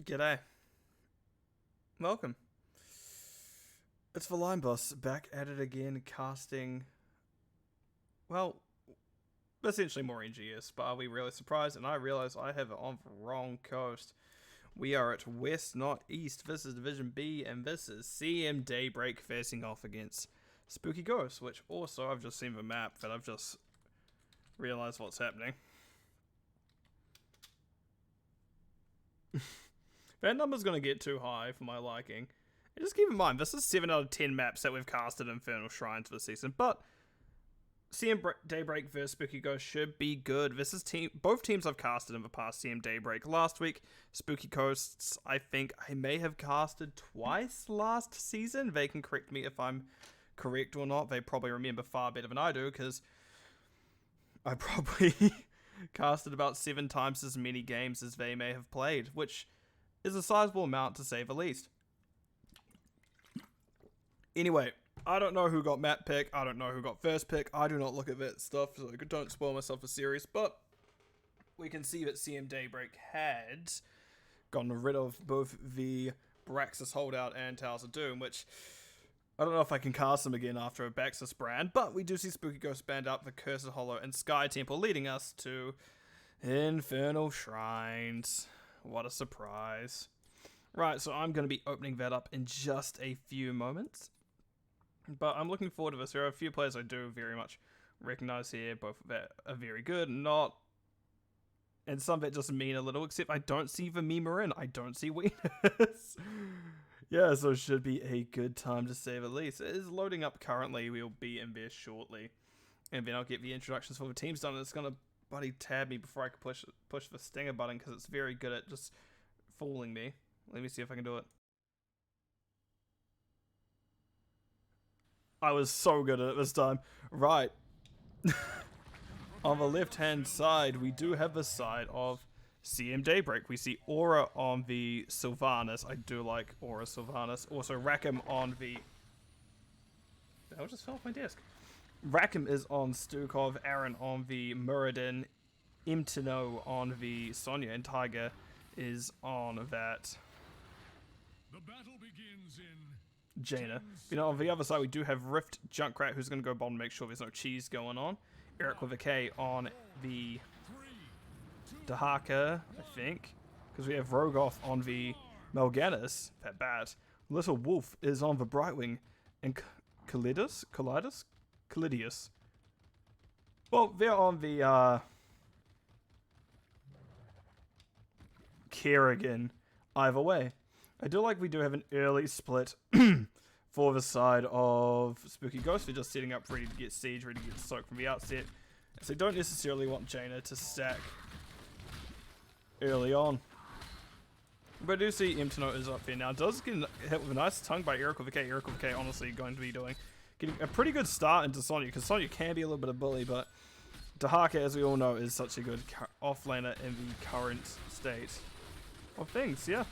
G'day. Welcome. It's the Line Boss back at it again, casting, well, essentially more NGS, but are we really surprised? And I realize I have it on the wrong coast. We are at West, not East. This is Division B, and this is CM Daybreak facing off against Spooky Ghost, which also I've just seen the map that I've just realized what's happening. That number's going to get too high for my liking. And just keep in mind, this is 7 out of 10 maps that we've casted Infernal Shrines this season, but CM Daybreak vs Spooky Ghost should be good. This is both teams I've casted in the past. CM Daybreak last week, Spooky Ghosts I think I may have casted twice last season. They can correct me if I'm correct or not. They probably remember far better than I do, because I probably casted about 7 times as many games as they may have played, which is a sizable amount to say the least. Anyway, I don't know who got map pick, I don't know who got first pick, I do not look at that stuff, so I don't spoil myself a series, but we can see that CM Daybreak had gotten rid of both the Braxis holdout and Towers of Doom, which I don't know if I can cast them again after a Baxis brand, but we do see Spooky Ghost band up the Cursed Hollow and Sky Temple, leading us to Infernal Shrines. What a surprise. Right, so I'm going to be opening that up in just a few moments. But I'm looking forward to this. There are a few players I do very much recognize here. Both of that are very good, not... And some that just mean a little, except I don't see the Memerin. I don't see Weenus. Yeah, so it should be a good time to say the least. It is loading up currently. We'll be in there shortly. And then I'll get the introductions for the teams done. And it's going to bloody tab me before I can push the stinger button, because it's very good at just fooling me. Let me see if I can do it. I was so good at it this time. Right. On the left-hand side, we do have the side of CM Daybreak. We see Aura on the Sylvanas. I do like Aura Sylvanas. Also, Rackham on the... That just fell off my desk. Rackham is on Stukov, Aaron on the Muradin, Imtino on the Sonya, and Tiger is on that The battle begins in Jaina. You know, on the other side we do have Rift Junkrat, who's going to go bottom and make sure there's no cheese going on. Eric with a K on the Dahaka, I think, because we have Rogoth on the Melganis, that bad. Little Wolf is on the Brightwing, and Calidus? Well, they're on the Kerrigan either way. I do like we do have an early split for the side of Spooky Ghost. They're just setting up ready to get siege, ready to get soaked from the outset. So they don't necessarily want Jaina to stack early on. But I do see Imtino is up there now. Does get hit with a nice tongue by Eric with a K. Eric with a K honestly going to be getting a pretty good start into Sonya, because Sonya can be a little bit of bully, but Dahaka, as we all know, is such a good offlaner in the current state of things, yeah.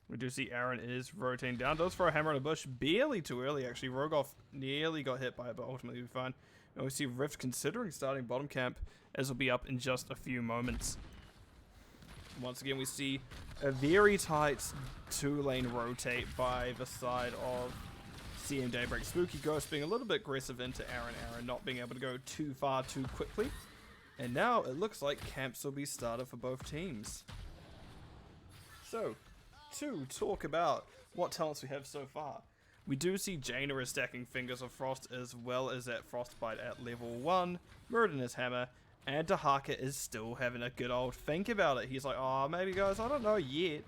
We do see Aaron is rotating down. Does throw a hammer in a bush. Barely too early, actually. Rogoth nearly got hit by it, but ultimately we're fine. And we see Rift considering starting bottom camp, as will be up in just a few moments. Once again, we see a very tight 2-lane rotate by the side of CM Daybreak. Spooky Ghost being a little bit aggressive into Aaron. Aaron not being able to go too far too quickly. And now it looks like camps will be started for both teams. So, to talk about what talents we have so far, we do see Jaina is stacking Fingers of Frost, as well as that Frostbite at level 1, Muradin is Hammer, and Dahaka is still having a good old think about it. He's like, oh, maybe guys, I don't know yet.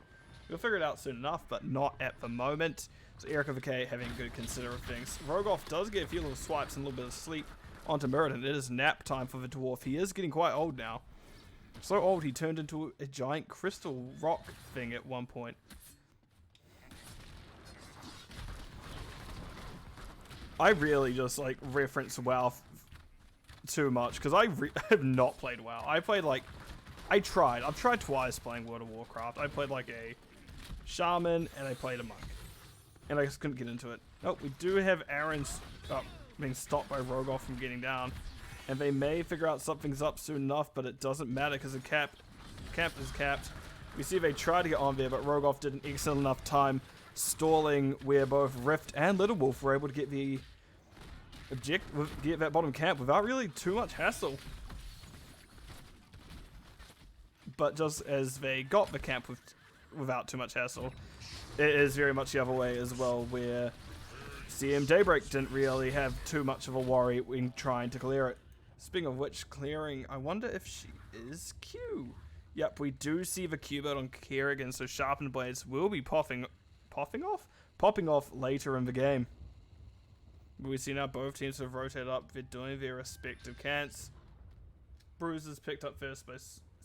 We'll figure it out soon enough, but not at the moment. So Eric of K having good consider of things. Rogoth does get a few little swipes and a little bit of sleep onto Muradin. It is nap time for the dwarf. He is getting quite old now. So old he turned into a giant crystal rock thing at one point. I really just like reference WoW too much, because I have not played WoW. I played like, I've tried twice playing World of Warcraft. I played like a shaman and I played a monk, and I just couldn't get into it. Oh, we do have Aaron's being stopped by Rogoth from getting down, and they may figure out something's up soon enough, but it doesn't matter because the camp is capped. We see they tried to get on there, but Rogoff did an excellent enough time stalling where both Rift and Little Wolf were able to get the get that bottom camp without really too much hassle. But just as they got the camp without too much hassle, it is very much the other way as well, where CM Daybreak didn't really have too much of a worry when trying to clear it. Speaking of which, clearing, I wonder if she is Q. Yep, we do see the Q build on Kerrigan, so Sharpened Blades will be popping off later in the game. We see now both teams have rotated up. They're doing their respective cants. Bruises picked up first by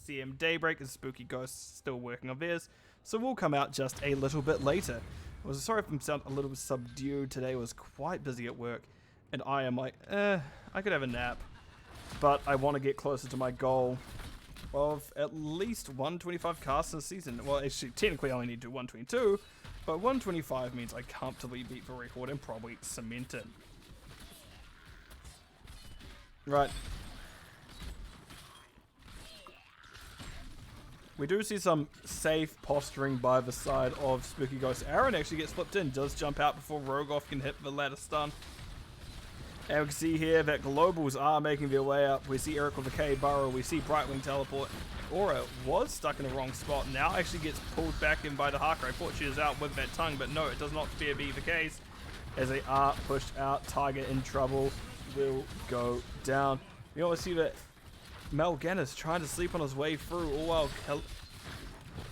CM Daybreak, and Spooky Ghosts still working on theirs, so we'll come out just a little bit later. I was sorry if I sound a little subdued today. I was quite busy at work, and I am like, I could have a nap, but I want to get closer to my goal of at least 125 casts in a season. Well, actually, technically I only need to do 122, but 125 means I comfortably beat the record and probably cement it. Right. We do see some safe posturing by the side of Spooky Ghost. Aaron actually gets flipped in, does jump out before Rogoff can hit the ladder stun. And we can see here that Globals are making their way up. We see Eric with a K burrow, we see Brightwing teleport. Aura was stuck in the wrong spot, now actually gets pulled back in by the Dahaka. I thought she was out with that tongue, but no, it does not appear to be the case. As they are pushed out, Tiger in trouble, will go down. You also see that Mal'Ganis trying to sleep on his way through, all while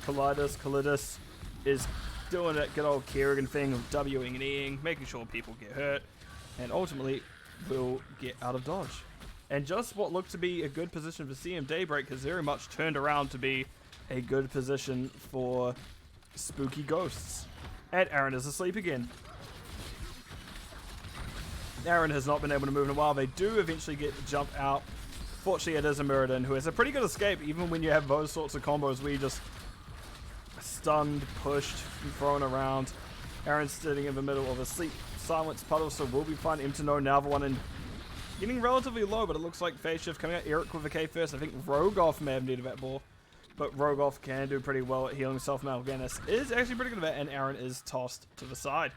Kalidus is doing that good old Kerrigan thing of Wing and Eing, making sure people get hurt, and ultimately will get out of dodge. And just what looked to be a good position for CM Daybreak has very much turned around to be a good position for Spooky Ghosts. And Aaron is asleep again. Aaron has not been able to move in a while. They do eventually get to jump out. Fortunately, it is a Muradin who has a pretty good escape, even when you have those sorts of combos where you just stunned, pushed, thrown around. Aaron's sitting in the middle of a sleep silence puddle, so we'll be fine. Imtano now the one in getting relatively low, but it looks like phase shift coming out. Eric with a K first. I think Rogoff may have needed that ball, but Rogoff can do pretty well at healing himself. Mal'Ganis is actually pretty good at that, and Aaron is tossed to the side.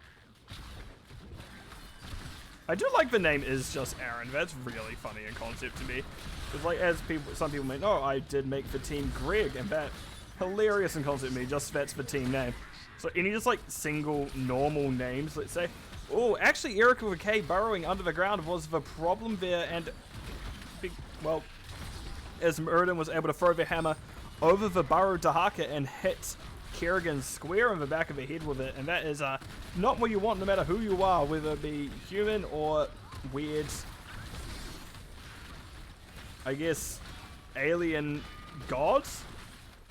I do like the name is just Aaron. That's really funny in concept to me. Because like, as some people may know, I did make the team Greg, and that hilarious in concept to me, just that's the team name. So any just like single normal names, let's say. Oh, actually Eric with a K burrowing under the ground was the problem there, and well, as Muradin was able to throw the hammer over the burrowed Dahaka and hit Kerrigan square in the back of the head with it, and that is not what you want no matter who you are, whether it be human or weird, I guess, alien gods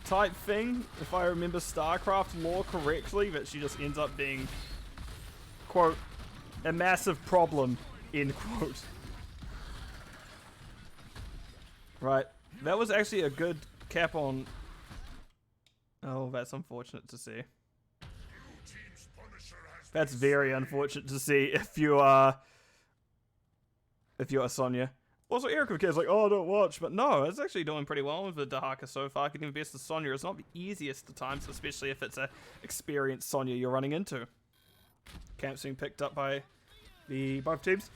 type thing, if I remember StarCraft lore correctly, that she just ends up being, quote, a massive problem, end quote. Right, that was actually a good cap on. Oh, that's unfortunate to see. That's very unfortunate to see if you are Sonya. Also, Eric of is like, oh, don't watch, but no, it's actually doing pretty well with the Dahaka so far. Getting the best of Sonya is not the easiest of times, especially if it's a experienced Sonya you're running into. Camp's being picked up by both teams.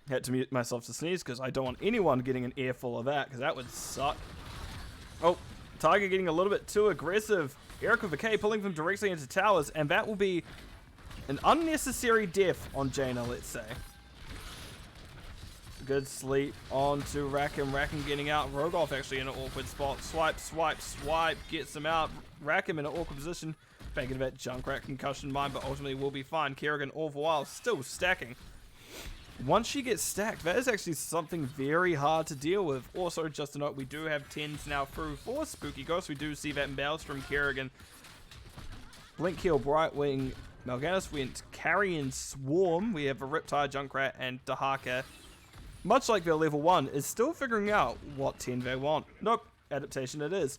Had to mute myself to sneeze because I don't want anyone getting an earful of that, because that would suck. Oh, Tiger getting a little bit too aggressive. Eric with a K pulling them directly into towers, and that will be an unnecessary death on Jaina, let's say. Good sleep onto Rakim. Rakim getting out. Rogoff actually in an awkward spot. Swipe, swipe, swipe. Gets him out. Rakim in an awkward position. Thinking about Junkrat concussion mine, but ultimately will be fine. Kerrigan all the while still stacking. Once she gets stacked, that is actually something very hard to deal with. Also, just to note, we do have 10s now through for Spooky Ghost. We do see that Maelstrom, Kerrigan, Blink Heal, Brightwing, Mal'Ganis went Carrion Swarm. We have a Riptide, Junkrat, and Dahaka. Much like their level 1, is still figuring out what 10 they want. Nope, adaptation it is.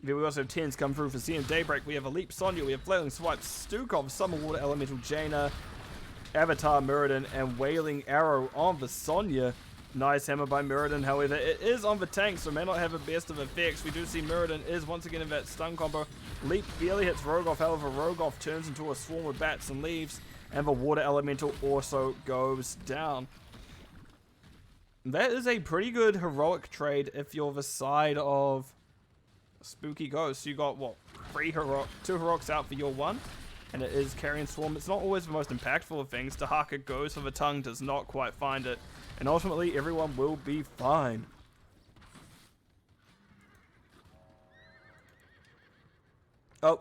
Then we also have 10s come through for CM Daybreak. We have a Leap Sonya, we have Flailing Swipe, Stukov, Summer Water Elemental Jaina, Avatar Muradin, and Wailing Arrow on the Sonya. Nice hammer by Muradin, however, it is on the tank, so may not have the best of effects. We do see Muradin is once again in that stun combo. Leap barely hits Rogoff, however, Rogoff turns into a swarm of bats and leaves, and the water elemental also goes down. That is a pretty good heroic trade if you're the side of Spooky Ghost. You got, what, 2 heroics out for your 1, and it is Carrion Swarm. It's not always the most impactful of things. Dahaka goes for the tongue, does not quite find it, and ultimately everyone will be fine. Oh,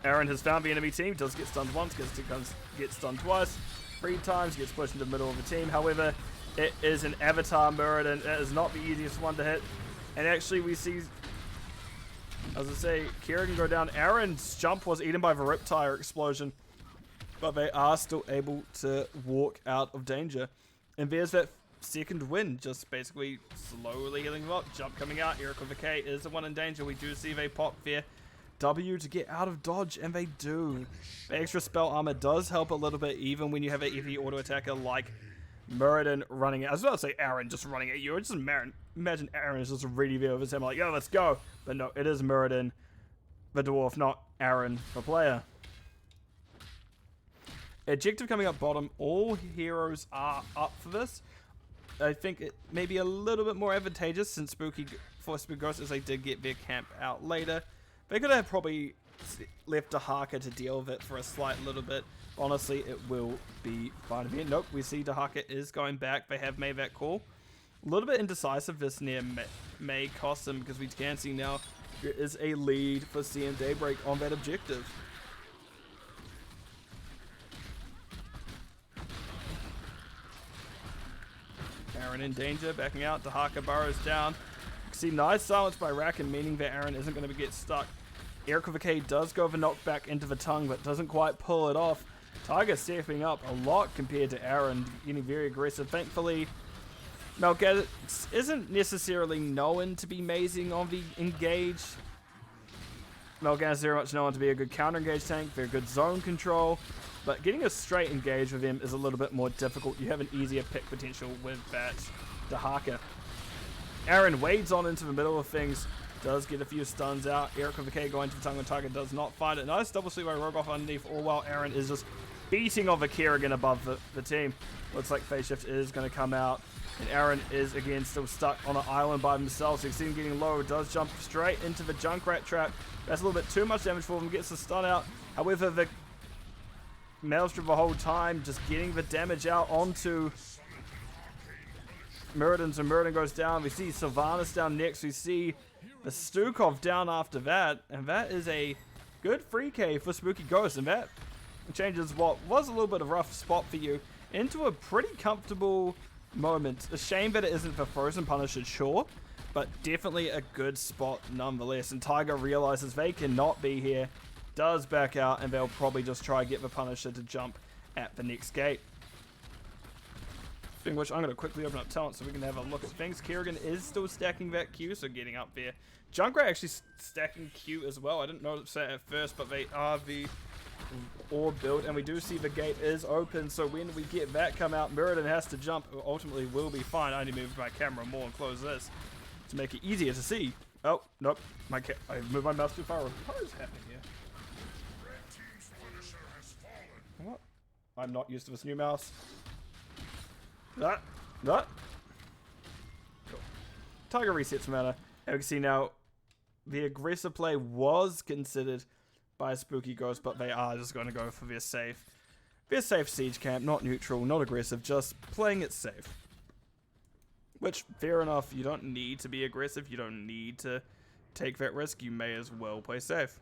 Aaron has found the enemy team, does get stunned once, gets stunned twice, 3 times, gets pushed into the middle of the team. However, it is an Avatar Muradin. It is not the easiest one to hit. And actually we see, as I say, Kira can go down. Aaron's jump was eaten by the Riptire explosion, but they are still able to walk out of danger. And there's that second win, just basically slowly healing them up. Jump coming out, Eric with a K is the one in danger. We do see they pop there. W to get out of dodge, and they do. The extra spell armor does help a little bit, even when you have an heavy auto attacker like Muradin running. I was about to say Aaron just running at you. Just imagine Aaron is just really there with his hammer, like, yo, let's go. But no, it is Muradin, the dwarf, not Aaron, the player. Adjective coming up bottom. All heroes are up for this. I think it may be a little bit more advantageous since Spooky Ghost, as they did get their camp out later. They could have probably left Dahaka to deal with it for a slight little bit. Honestly, it will be fine here. Nope, we see Dahaka is going back. They have made that call. A little bit indecisive this near may cost them, because we can see now there is a lead for CM Daybreak on that objective. Aaron in danger, backing out. Dahaka burrows down. See, nice silence by Racken, meaning that Aaron isn't going to get stuck. Eric with a K does go for knockback into the tongue, but doesn't quite pull it off. Tiger stepping up a lot compared to Aaron, getting very aggressive. Thankfully, Malgaz isn't necessarily known to be amazing on the engage. Malgaz is very much known to be a good counter engage tank, very good zone control, but getting a straight engage with him is a little bit more difficult. You have an easier pick potential with that Dahaka. Aaron wades on into the middle of things, does get a few stuns out. Eric with a K going to the tongue when Tiger does not find it. Nice double sweep by Rogoff underneath, all while Aaron is just beating of a Kerrigan above the team. Looks like phase shift is going to come out, and Aaron is again still stuck on an island by himself. So you see him getting low, does jump straight into the Junkrat trap. That's a little bit too much damage for him, gets the stun out. However, the Maelstrom the whole time just getting the damage out onto Muradin, so Muradin goes down. We see Sylvanas down next. We see the Stukov down after that, and that is a good free K for Spooky Ghost, and that changes what was a little bit of a rough spot for you into a pretty comfortable moment. A shame that it isn't for Frozen Punisher, sure, but definitely a good spot nonetheless. And Tiger realizes they cannot be here, does back out, and they'll probably just try to get the Punisher to jump at the next gate. Speaking of which, I'm going to quickly open up talent so we can have a look at things. Kerrigan is still stacking that Q, so getting up there. Junkrat actually stacking Q as well. I didn't notice that at first, but they are the orb build, and we do see the gate is open, so when we get that come out, Muradin has to jump. Ultimately will be fine. I need to move my camera more and close this to make it easier to see. Oh, nope. I moved my mouse too far. What is happening here? What? I'm not used to this new mouse. That. Cool. Tiger resets mana. And we can see now the aggressive play was considered by Spooky Ghost, but they are just going to go for their safe siege camp, not neutral, not aggressive, just playing it safe. Which, fair enough, you don't need to be aggressive, you don't need to take that risk, you may as well play safe.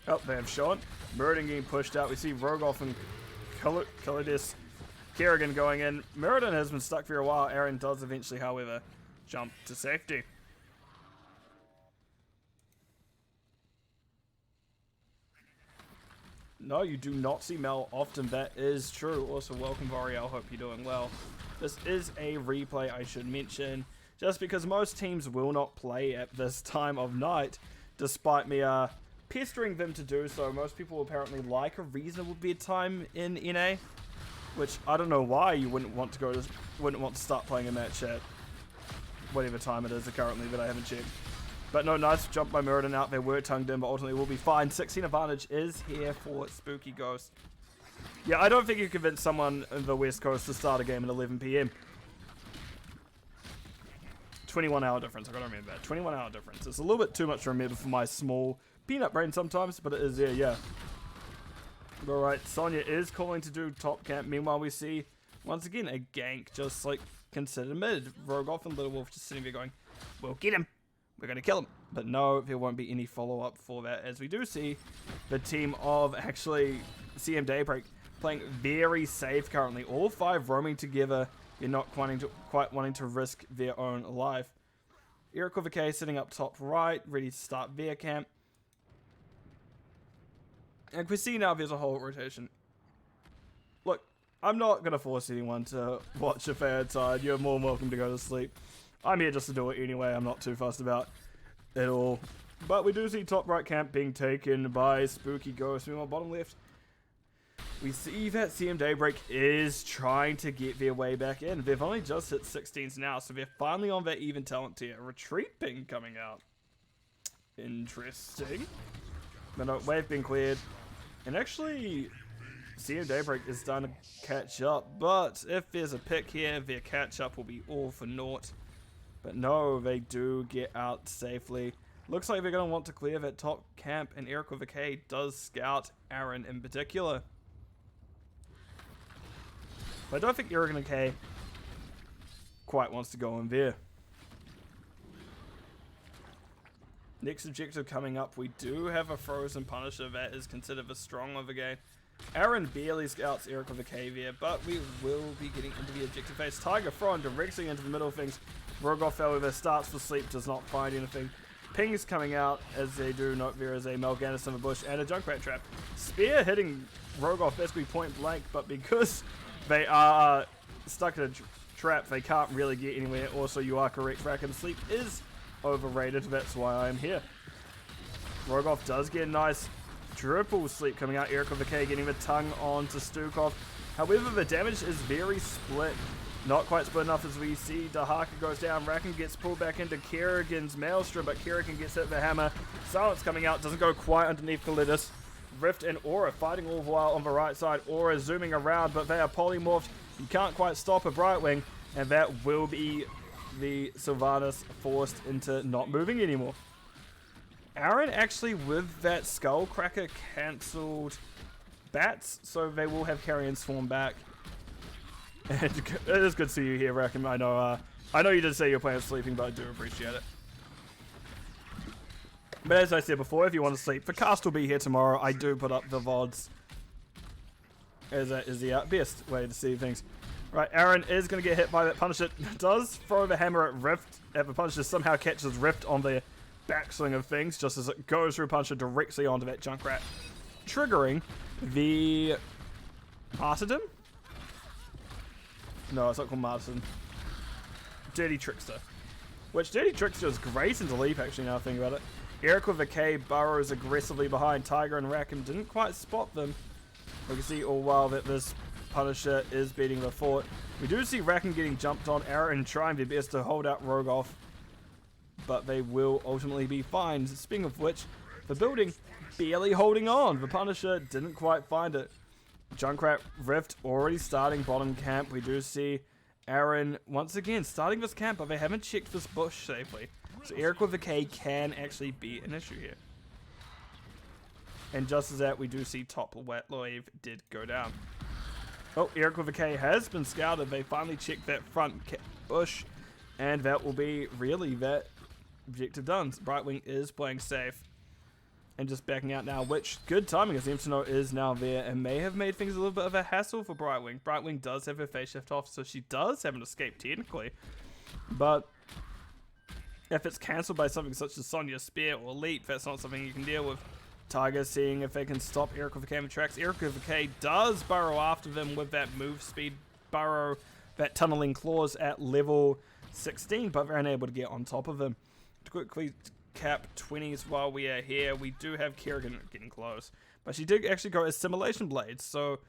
Oh, they have Sean. Muradin getting pushed out. We see Rogoff and Kalidis Kerrigan going in. Muradin has been stuck for a while. Aaron does eventually, however, jump to safety. No, you do not see Mel often. That is true. Also, welcome, Voriel. Hope you're doing well. This is a replay, I should mention, just because most teams will not play at this time of night, despite me pestering them to do so. Most people apparently like a reasonable bedtime in NA. which I don't know why you wouldn't want to start playing a match at whatever time it is currently that I haven't checked. But no, nice jump by Muradin out there. Were tongued in, but ultimately we'll be fine. 16 advantage is here for Spooky Ghost. Yeah, I don't think you convince someone in the West Coast to start a game at 11 PM. 21-hour difference, I gotta remember that. 21-hour difference. It's a little bit too much to remember for my small peanut brain sometimes, but it is there, yeah. Alright, Sonya is calling to do top camp. Meanwhile, we see, once again, a gank just, like, considered mid. Rogoff and Little Wolf just sitting there going, we'll get him. We're going to kill him. But no, there won't be any follow-up for that, as we do see the team of, actually, CM Daybreak playing very safe currently. All 5 roaming together. You're not quite wanting to risk their own life. Eric with a K sitting up top right, ready to start their camp. And we see now there's a whole rotation. Look, I'm not going to force anyone to watch if they're tired. You're more than welcome to go to sleep. I'm here just to do it anyway. I'm not too fussed about it all. But we do see top right camp being taken by Spooky Ghost. Meanwhile, bottom left, we see that CM Daybreak is trying to get their way back in. They've only just hit 16s now, so they're finally on their even talent tier. Retreat ping coming out. Interesting. But no, wave being cleared. And actually, CM Daybreak is starting to catch up. But if there's a pick here, their catch up will be all for naught. But no, they do get out safely. Looks like they're going to want to clear that top camp. And Eric with a K does scout Aaron in particular. But I don't think Eric with a K quite wants to go in there. Next objective coming up, we do have a Frozen Punisher that is considered the strong of the game. Aaron barely scouts Eric with a K there, but we will be getting into the objective phase. Tiger thrown directly into the middle of things. Rogoff, however, starts for sleep, does not find anything. Pings coming out as they do note there is a Mal'Ganis in the bush and a Junkrat trap. Spear hitting Rogoff basically point blank, but because they are stuck in a trap, they can't really get anywhere. Also, you are correct, Rack and sleep is overrated, that's why I am here. Rogoff does get a nice triple sleep coming out. Eric with a K getting the tongue on to Stukov. However, the damage is very split. Not quite split enough as we see Dahaka goes down. Racken gets pulled back into Kerrigan's Maelstrom, but Kerrigan gets hit with the hammer. Silence coming out, doesn't go quite underneath Kalidas. Rift and Aura fighting all the while on the right side. Aura zooming around, but they are polymorphed. You can't quite stop a Brightwing, and that will be the Sylvanas forced into not moving anymore. Aaron actually, with that Skullcracker, cancelled Bats, so they will have Carrion Swarm back. And it is good to see you here, Rackham. I know you did say you're playing sleeping, but I do appreciate it. But as I said before, if you want to sleep, the cast will be here tomorrow. I do put up the VODs, as that is the best way to see things. Right, Aaron is going to get hit by that Punisher. Does throw the hammer at Rift. The Punisher somehow catches Rift on the backswing of things, just as it goes through Punisher directly onto that Junkrat, triggering the Martyrdom? No, it's not called Martyrdom. Dirty Trickster. Which Dirty Trickster is great into Leap, actually, now I think about it. Eric with a K burrows aggressively behind Tiger and Rackham. Didn't quite spot them. We can see all while that this Punisher is beating the fort. We do see Rackham getting jumped on. Aaron trying their best to hold out Rogoff, but they will ultimately be fine. Speaking of which, the building barely holding on. The Punisher didn't quite find it. Junkrat Rift already starting bottom camp. We do see Aaron once again starting this camp, but they haven't checked this bush safely. So Eric with a K can actually be an issue here. And just as that, we do see top wet wave did go down. Oh, Eric with a K has been scouted. They finally checked that front bush, and that will be really that objective done. Brightwing is playing safe and just backing out now, which good timing as Imtano is now there and may have made things a little bit of a hassle for Brightwing. Brightwing does have her phase shift off, so she does have an escape technically, but if it's cancelled by something such as Sonya's Spear or Leap, that's not something you can deal with. Tiger seeing if they can stop Eric with a K in tracks. Eric with a K does burrow after them with that move speed burrow, that tunneling claws at level 16, but they're unable to get on top of him. To quickly cap 20s while we are here, we do have Kerrigan getting close, but she did actually go Assimilation Blades, so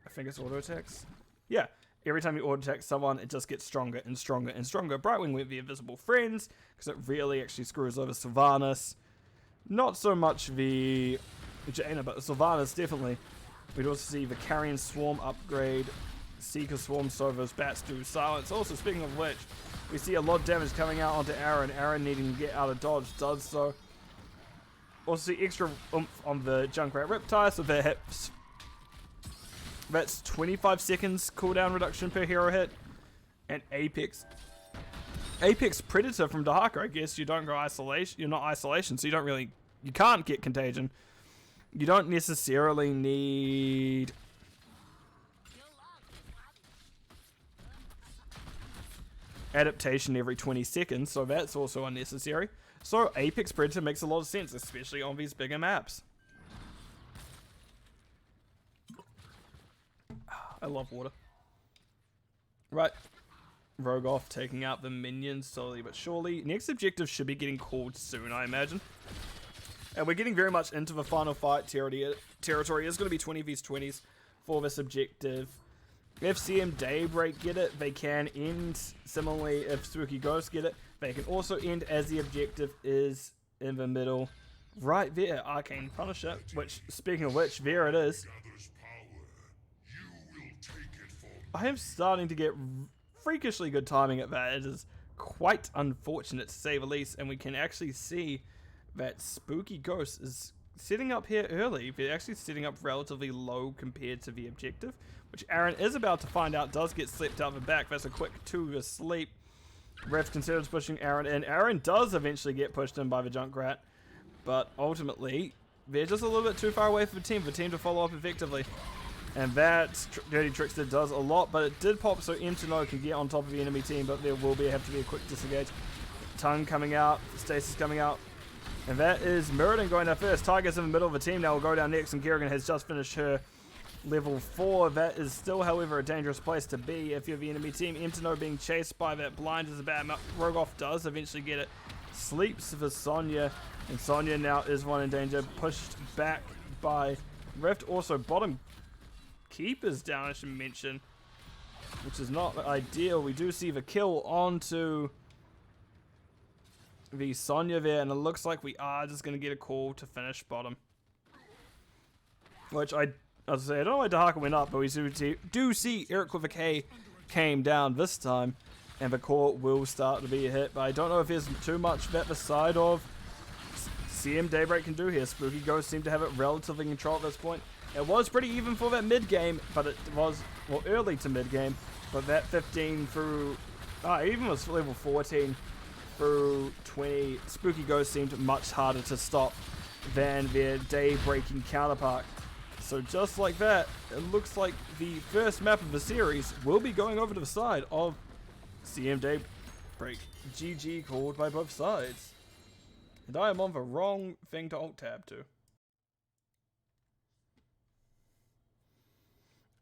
I think it's auto attacks. yeah, every time you auto-attack someone, it just gets stronger and stronger and stronger. Brightwing with the Invisible Friends, because it really actually screws over Sylvanas. Not so much the Jaina, but Sylvanas definitely. We'd also see the Carrion Swarm upgrade, Seeker Swarm, so those bats do silence. Also, speaking of which, we see a lot of damage coming out onto Aaron. Aaron needing to get out of dodge does so. Also see extra oomph on the Junkrat Riptide, so that hits. That's 25 seconds cooldown reduction per hero hit. And Apex Predator from Dahaka, I guess you don't go isolation, you're not isolation, so you can't get contagion. You don't necessarily need adaptation every 20 seconds, so that's also unnecessary. So Apex Predator makes a lot of sense, especially on these bigger maps. I love water. Right. Rogoff taking out the minions slowly but surely. Next objective should be getting called soon, I imagine. And we're getting very much into the final fight territory. It's going to be 20 vs 20s for this objective. If CM Daybreak get it, they can end. Similarly, if Spooky Ghost get it, they can also end as the objective is in the middle. Right there, Arcane Punisher, which, speaking of which, there it is. I am starting to get freakishly good timing at that. It is quite unfortunate to say the least, and we can actually see that Spooky Ghost is setting up here early. They're actually setting up relatively low compared to the objective, which Aaron is about to find out does get slipped out the back. That's a quick 2 asleep. Ref considers pushing Aaron in. Aaron does eventually get pushed in by the Junkrat, but ultimately they're just a little bit too far away for the team to follow up effectively. And that Dirty Trickster does a lot, but it did pop so Imtino can get on top of the enemy team, but there will have to be a quick disengage. Tongue coming out, Stasis coming out, and that is Muradin going down first. Tiger's in the middle of the team now, will go down next, and Kerrigan has just finished her level 4. That is still, however, a dangerous place to be if you're the enemy team. Imtino being chased by that blind is a bad map. Rogoff does eventually get it. Sleeps for Sonya, and Sonya now is one in danger, pushed back by Rift. Also, bottom Keeper's down, I should mention, which is not ideal. We do see the kill onto the Sonya there, and it looks like we are just going to get a call to finish bottom. Which I don't know why Dahaka went up, but we do see Eric with a K came down this time, and the core will start to be a hit, but I don't know if there's too much that the side of CM Daybreak can do here. Spooky Ghost seem to have it relatively in control at this point. It was pretty even for that mid-game, but it was, well, early to mid-game. But that 15 through, even was level 14 through 20, Spooky Ghost seemed much harder to stop than their day-breaking counterpart. So just like that, it looks like the first map of the series will be going over to the side of CM Daybreak. GG called by both sides. And I am on the wrong thing to alt-tab to.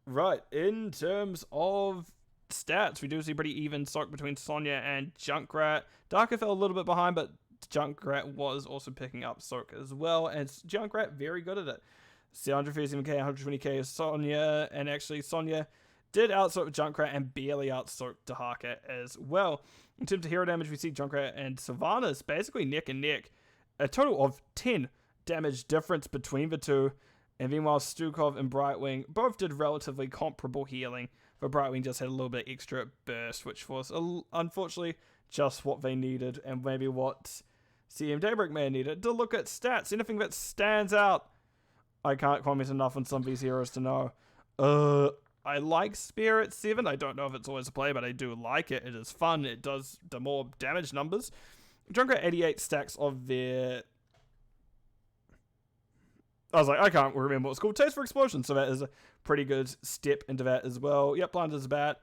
Right, in terms of stats, we do see pretty even stock between Sonya and Junkrat. Darker fell a little bit behind, but Junkrat was also picking up Soak as well, and Junkrat very good at it. 137k, 120k is Sonya, and actually Sonya did outsoak Junkrat and barely outsoak Dahaka as well. In terms of hero damage, we see Junkrat and Sylvanas basically neck and neck. A total of 10 damage difference between the two. And meanwhile, Stukov and Brightwing both did relatively comparable healing, but Brightwing just had a little bit extra burst, which was unfortunately just what they needed, and maybe what CM Daybreak may have needed. To look at stats, anything that stands out. I can't comment enough on some of these heroes to know. I like Spirit 7. I don't know if it's always a play, but I do like it. It is fun. It does the more damage numbers. Junkrat 88 stacks of their... I was like, I can't remember what it's called. Taste for Explosion. So that is a pretty good step into that as well. Yep, Blinder's Bat.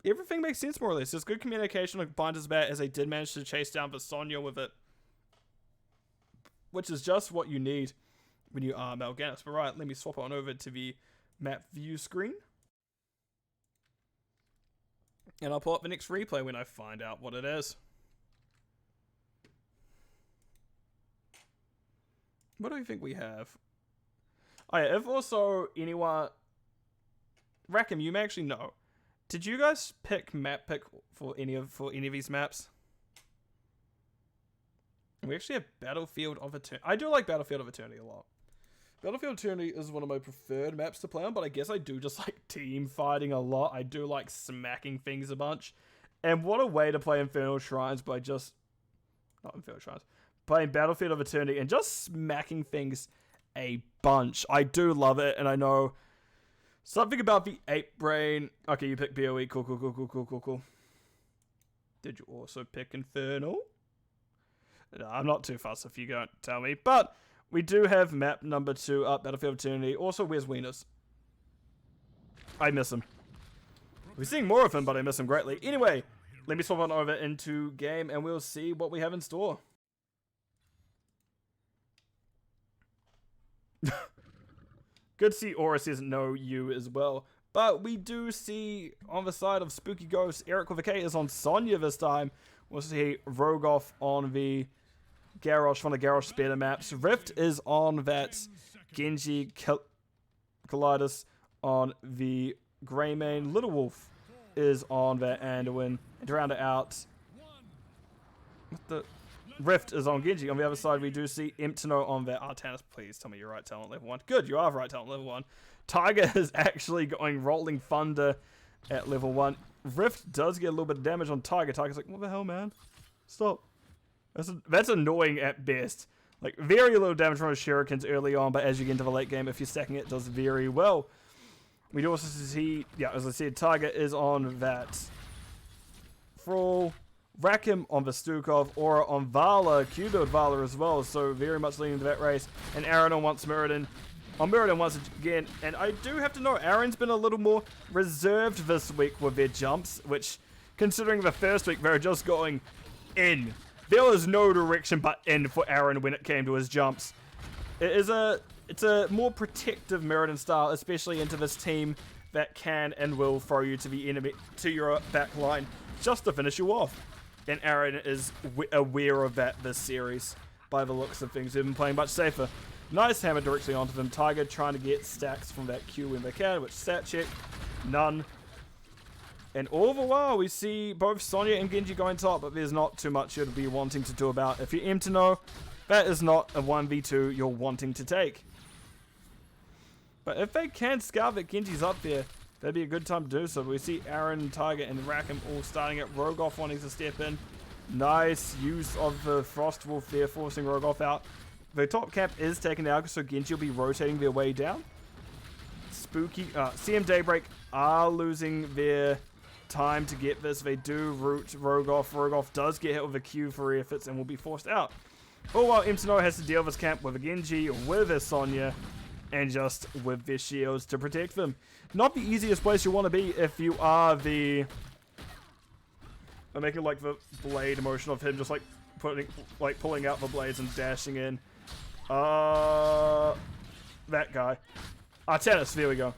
Everything makes sense more or less. There's good communication with Blinder's Bat as they did manage to chase down Sonya with it. Which is just what you need when you are Mal'Ganis. But right, let me swap on over to the map view screen. And I'll pull up the next replay when I find out what it is. What do you think we have? Oh yeah, if also anyone... Rackham, you may actually know. Did you guys pick map pick for any of these maps? We actually have Battlefield of Eternity. I do like Battlefield of Eternity a lot. Battlefield Eternity is one of my preferred maps to play on, but I guess I do just like team fighting a lot. I do like smacking things a bunch. And what a way to play Infernal Shrines by just... Not Infernal Shrines. Playing Battlefield of Eternity and just smacking things a bunch. I do love it, and I know something about the ape brain. Okay, you picked BOE. Cool. Did you also pick Infernal? No, I'm not too fussed if you don't tell me. But we do have map number 2 up, Battlefield Eternity. Also, where's Wieners? I miss him. We're seeing more of him, but I miss him greatly. Anyway, let me swap on over into game, and we'll see what we have in store. Good to see Aura says no you as well. But we do see on the side of Spooky Ghost, Eric with a K is on Sonya this time. We'll see Rogoff on the Garrosh from the Garrosh Speeder maps. Rift is on that Genji Kalidas on the Greymane. Little Wolf is on that Anduin. And to round it out, what the... Rift is on Genji. On the other side, we do see Imtino on that. Artanis, please tell me you're right talent level 1. Good, you are right talent level 1. Tiger is actually going Rolling Thunder at level 1. Rift does get a little bit of damage on Tiger. Tiger's like, what the hell, man? Stop. That's annoying at best. Like, very little damage from his shurikens early on, but as you get into the late game, if you're stacking it, does very well. We do also see, yeah, as I said, Tiger is on that Thrall. Rakim on the Stukov, Aura on Vala, Q-build Vala as well, so very much leaning to that race. And Aaron on Muradin. On Muradin once again, and I do have to know, Aaron's been a little more reserved this week with their jumps, which, considering the first week, they're just going in. There was no direction but in for Aaron when it came to his jumps. It's a more protective Muradin style, especially into this team that can and will throw you to the enemy, to your back line, just to finish you off. And Aaron is aware of that this series, by the looks of things. They've been playing much safer. Nice hammer directly onto them. Tiger trying to get stacks from that Q when they can, which stat check, none. And all the while, we see both Sonya and Genji going top, but there's not too much you'd be wanting to do about. If you're Imtino, that is not a 1v2 you're wanting to take. But if they can scout that Genji's up there, that'd be a good time to do so. We see Aaron, Tiger, and Rakim all starting it. Rogoff wanting to step in. Nice use of the Frost Wolf there, forcing Rogoff out. The top camp is taken out, so Genji will be rotating their way down. Spooky, CM Daybreak are losing their time to get this. They do root Rogoff. Rogoff does get hit with a Q for efforts and will be forced out. All while Imtino has to deal with his camp with a Genji, with a Sonya, and just with their shields to protect them. Not the easiest place you want to be if you are the... I'm making like the blade motion of him just like pulling out the blades and dashing in. That guy. Artanis, there we go.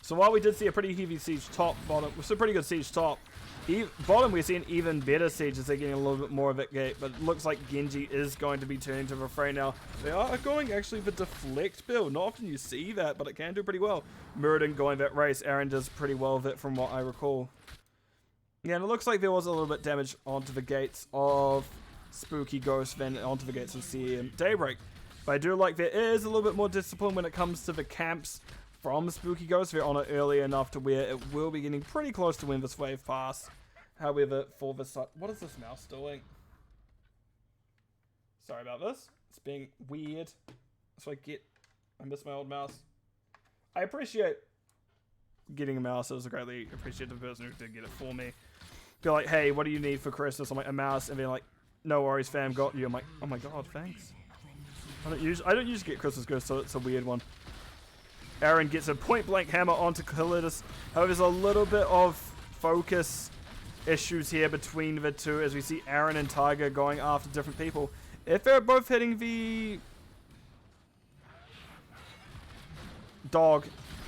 So while we did see a pretty heavy siege top, bottom, it's a pretty good siege top. Bottom, we're seeing even better siege as they're getting a little bit more of it gate, but it looks like Genji is going to be turning to the fray now. They are going actually the deflect build. Not often you see that, but it can do pretty well. Muradin going that race. Aaron does pretty well with it from what I recall. Yeah, and it looks like there was a little bit damage onto the gates of Spooky Ghost, then onto the gates of CM Daybreak. But I do like there is a little bit more discipline when it comes to the camps from Spooky Ghost. They're on it early enough to where it will be getting pretty close to win this wave pass. However, for this side, what is this mouse doing? Sorry about this. It's being weird. So I miss my old mouse. I appreciate getting a mouse. It was greatly appreciated the person who did get it for me. Be like, hey, what do you need for Christmas? I'm like, a mouse. And they're like, no worries, fam, got you. I'm like, oh my god, thanks. I don't usually get Christmas gifts, so it's a weird one. Aaron gets a point blank hammer onto Kalidas. However, there's a little bit of focus issues here between the two as we see Aaron and Tiger going after different people. If they're both hitting the dog,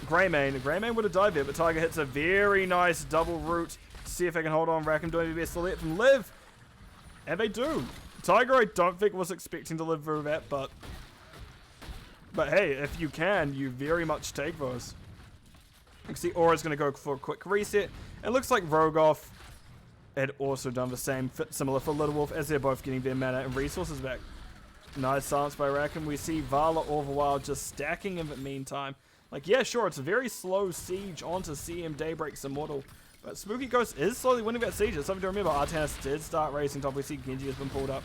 Greymane would have died there, but Tiger hits a very nice double root to see if they can hold on. Rakim doing the best to let them live. And they do. Tiger, I don't think was expecting to live through that, but hey, if you can, you very much take those. You can see Aura's going to go for a quick reset. It looks like Rogoff had also done the same, similar for Little Wolf, as they're both getting their mana and resources back. Nice silence by Rakan. We see Vala all the while just stacking in the meantime. Like, yeah, sure, it's a very slow siege onto CM Daybreak's Immortal. But Spooky Ghost is slowly winning that siege. It's something to remember. Artanis did start racing top. We see Genji has been pulled up.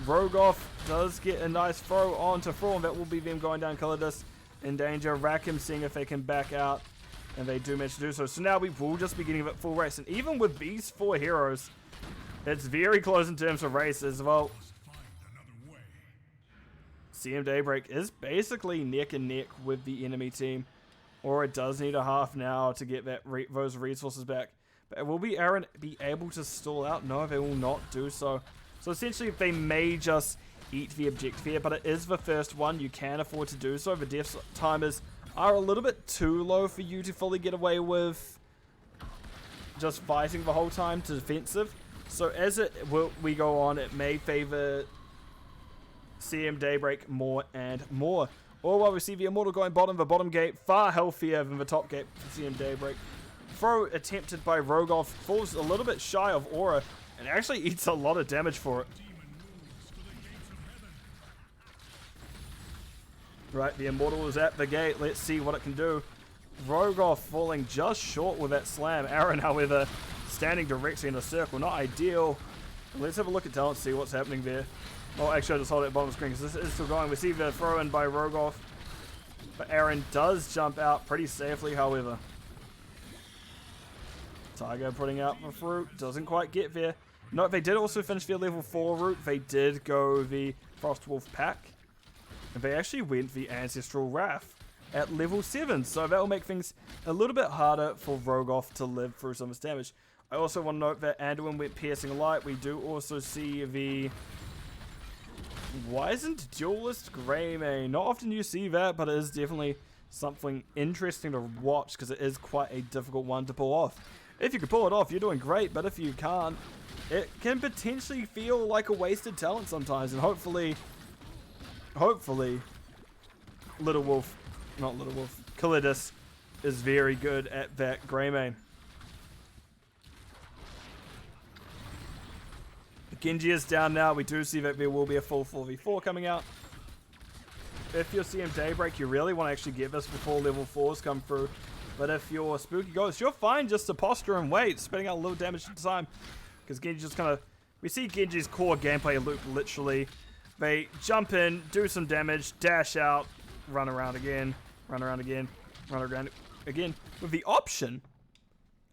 Rogoff does get a nice throw onto Thrawn. That will be them going down. Calidus in danger. Rakan seeing if they can back out. And they do manage to do so. So now we will just be getting that full race. And even with these 4 heroes, it's very close in terms of race as well. CM Daybreak is basically neck and neck with the enemy team. Or it does need a half now to get that those resources back. But will Aaron be able to stall out? No, they will not do so. So essentially they may just eat the objective here. But it is the first one. You can afford to do so. The death timers are a little bit too low for you to fully get away with just fighting the whole time to defensive. So as we go on, it may favor CM Daybreak more and more. Or while we see the Immortal going bottom, the bottom gate far healthier than the top gate for CM Daybreak. Throw attempted by Rogoff falls a little bit shy of Aura and actually eats a lot of damage for it. Right, the Immortal is at the gate. Let's see what it can do. Rogoff falling just short with that slam. Aaron, however, standing directly in a circle. Not ideal. Let's have a look at talent, see what's happening there. Oh, actually, I'll just hold it at bottom screen because this is still going. We see the throw in by Rogoff. But Aaron does jump out pretty safely, however. Tiger putting out the fruit. Doesn't quite get there. No, they did also finish their level 4 route. They did go the Frostwolf pack. And they actually went the Ancestral Wrath at level 7. So that will make things a little bit harder for Rogoff to live through some of his damage. I also want to note that Anduin went Piercing Light. We do also see the... Why isn't Duelist Greymane? Not often you see that, but it is definitely something interesting to watch because it is quite a difficult one to pull off. If you can pull it off, you're doing great, but if you can't, it can potentially feel like a wasted talent sometimes, and hopefully, Calidus is very good at that Greymane. Genji is down now. We do see that there will be a full 4v4 coming out. If you're CM Daybreak, you really want to actually get this before level 4s come through. But if you're Spooky Ghost, you're fine just to posture and wait, spitting out a little damage at the time. Because Genji just kind of... We see Genji's core gameplay loop, literally. They jump in, do some damage, dash out, run around again, run around again, run around again. With the option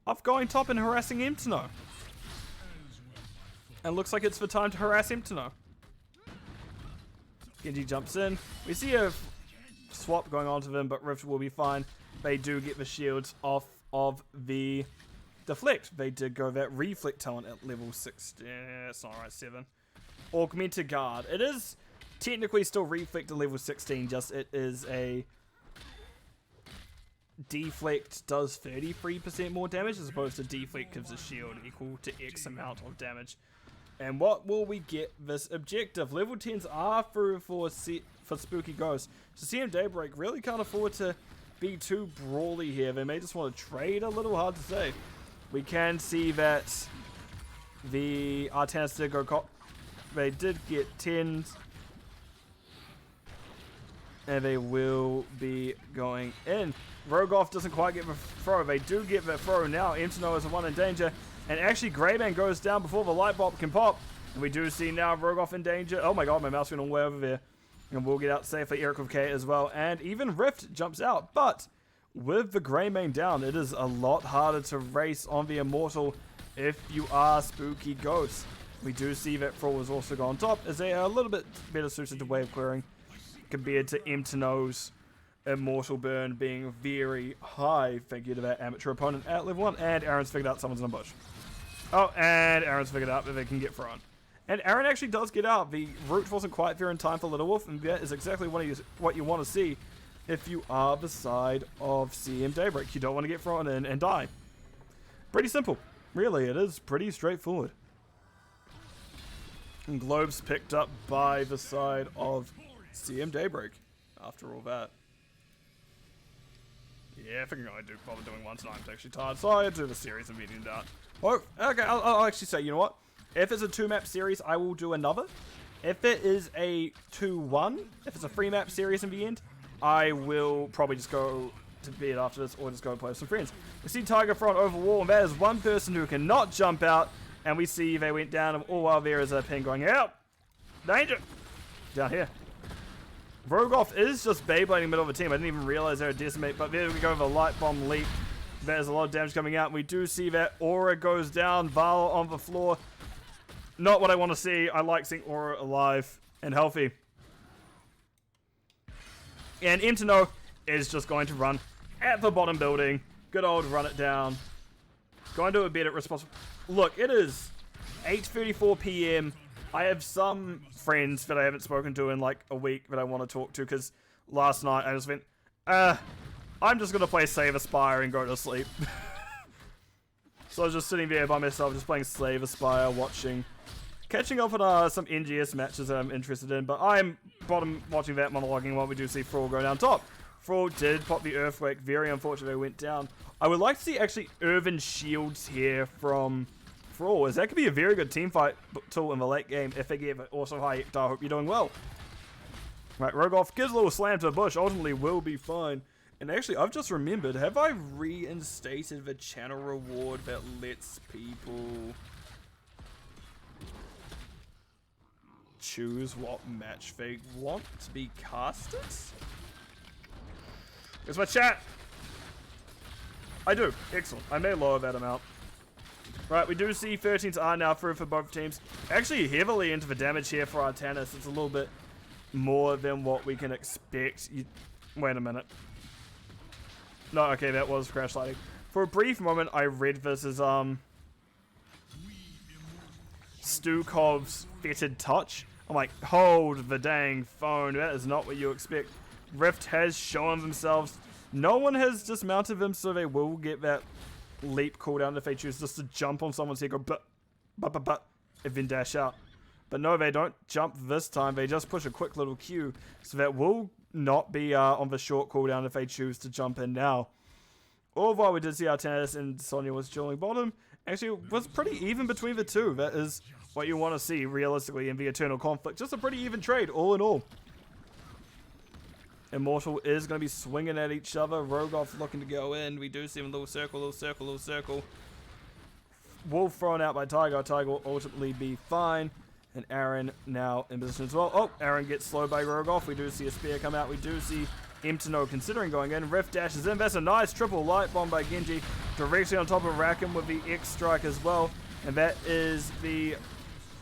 of going top and harassing Imtano. And looks like it's the time to harass Imtano. Genji jumps in. We see a swap going on to them, but Rift will be fine. They do get the shields off of the Deflect. They did go that Reflect talent at level 6. It's not right, 7. Augmented Guard. It is technically still Reflect at level 16, just it is a... Deflect does 33% more damage as opposed to Deflect gives a shield equal to X amount of damage. And what will we get this objective? Level 10s are through for Spooky Ghost. So CM Daybreak really can't afford to be too brawly here. They may just want to trade a little, hard to say. We can see that the Artanis did go... They did get 10s. And they will be going in. Rogoff doesn't quite get the throw. They do get the throw now. Imtano is the one in danger. And actually, Greymane goes down before the light bulb can pop. And we do see now Rogoff in danger. Oh my god, my mouse went all the way over there. And we'll get out safely. Eric with K as well. And even Rift jumps out. But with the Greymane down, it is a lot harder to race on the Immortal if you are Spooky Ghost. We do see that Thrall has also gone top, as they are a little bit better suited to wave clearing compared to Imtano's Immortal burn being very high. Thank you to that amateur opponent at level 1. And Aaron's figured out someone's in a bush. Oh, and Aaron's figured out that they can get thrown. And Aaron actually does get out. The route wasn't quite there in time for Little Wolf, and that is exactly what you want to see if you are the side of CM Daybreak. You don't want to get thrown in and die. Pretty simple. Really, it is pretty straightforward. And Globes picked up by the side of CM Daybreak after all that. Yeah, I think I do bother doing one tonight. I'm actually tired, so I do the series and beating it out. Oh, okay, I'll actually say, you know what? If it's a 2-map series, I will do another. If it is a 2-1, if it's a 3-map series in the end, I will probably just go to bed after this or just go play with some friends. We see Tiger front over wall, and that is one person who cannot jump out, and we see they went down, and all while there is a ping going, help! Danger! Down here. Rogoff is just Beyblading middle of the team. I didn't even realize they were decimate, but there we go, the light bomb leap. There's a lot of damage coming out, and we do see that Aura goes down, Vala on the floor. Not what I want to see. I like seeing Aura alive and healthy. And Imtno is just going to run at the bottom building. Good old run it down. Going to a bed at responsible. Look, it is 8:34 p.m. I have some friends that I haven't spoken to in like a week that I want to talk to, because last night I just went, I'm just going to play Save Aspire and go to sleep. So I was just sitting there by myself, just playing Slave Aspire, watching, catching up on some NGS matches that I'm interested in, but I'm bottom watching that, monologuing while we do see Thrall go down top. Thrall did pop the Earthquake, very unfortunate they went down. I would like to see actually Irvin Shields here from Thrall, as that could be a very good team fight tool in the late game if they get it. Also, hi Hector, I hope you're doing well. Right, Rogoff gives a little slam to the bush, ultimately will be fine. And actually, I've just remembered, have I reinstated the channel reward that lets people choose what match they want to be casted? Here's my chat! I do. Excellent. I may lower that amount. Right, we do see 13s are now through for both teams. Actually heavily into the damage here for Artanis. It's a little bit more than what we can expect. Wait a minute. No, okay, that was crash lighting. For a brief moment, I read this as, Stukov's fetid touch. I'm like, hold the dang phone. That is not what you expect. Rift has shown themselves. No one has dismounted them, so they will get that leap cooldown if they choose just to jump on someone's head, go but, and then dash out. But no, they don't jump this time. They just push a quick little Q, so that will not be on the short cooldown if they choose to jump in now. Although we did see Artanis and Sonya was dueling bottom, actually it was pretty even between the two. That is what you want to see realistically in the Eternal Conflict. Just a pretty even trade, all in all. Immortal is going to be swinging at each other. Rogoff looking to go in. We do see him, little circle, little circle, little circle. Wolf thrown out by Tiger. Tiger will ultimately be fine. And Aaron now in position as well. Oh, Aaron gets slowed by Rogoff. We do see a spear come out. We do see Imtno considering going in. Rift dashes in. That's a nice triple light bomb by Genji. Directly on top of Rakim with the X strike as well. And that is the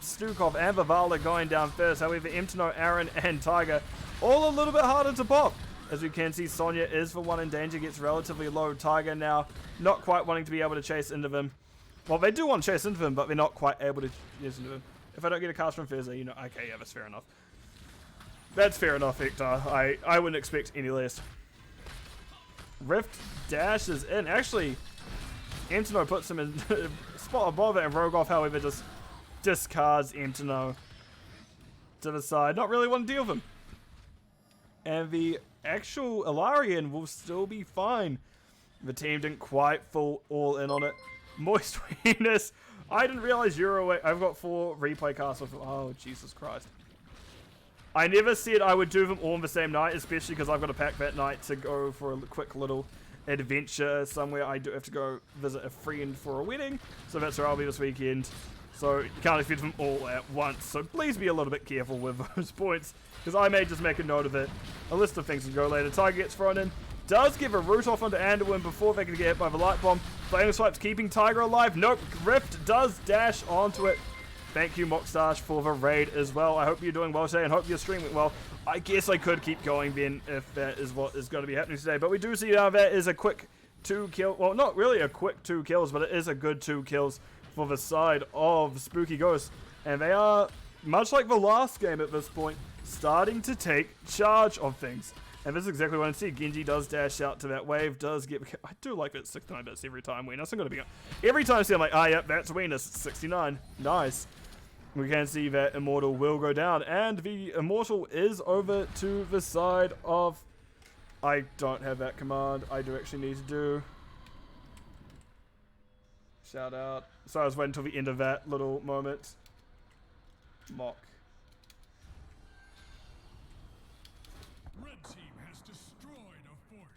Stukov and Vavala going down first. However, Imtno, Aaron, and Tiger all a little bit harder to pop. As we can see, Sonya is for one in danger. Gets relatively low. Tiger now not quite wanting to be able to chase into them. Well, they do want to chase into them, but they're not quite able to chase into them. If I don't get a cast from Thursday, you know, okay, yeah, that's fair enough. That's fair enough, Hector. I wouldn't expect any less. Rift dashes in. Actually, Imtno puts him in spot above it, and Rogoff, however, just discards Imtno to the side. Not really want to deal with him. And the actual Ilarian will still be fine. The team didn't quite fall all in on it. Moist Venus. I didn't realize you were away. I've got 4 replay casts with them. Oh, Jesus Christ. I never said I would do them all on the same night, especially because I've got to pack that night to go for a quick little adventure somewhere. I do have to go visit a friend for a wedding, so that's where I'll be this weekend. So you can't expect them all at once. So please be a little bit careful with those points, because I may just make a note of it. A list of things to go later. Tiger gets thrown in. Does give a root off onto Anderwin before they can get hit by the light bomb. Flaming Swipes keeping Tiger alive. Nope. Rift does dash onto it. Thank you, Mockstash, for the raid as well. I hope you're doing well today and hope your stream went well. I guess I could keep going then if that is what is going to be happening today. But we do see now that is a quick 2 kill. Well, not really a quick 2 kills, but it is a good 2 kills for the side of Spooky Ghost. And they are, much like the last game at this point, starting to take charge of things. And this is exactly what I see. Genji does dash out to that wave, does get... I do like that 69 bits every time Venus. I'm going to be... Every time I see I'm like, ah, yep, that's Venus. 69. Nice. We can see that Immortal will go down. And the Immortal is over to the side of I don't have that command. I do actually need to do. Shout out. So I was waiting until the end of that little moment. Mock. Red team has destroyed a fort.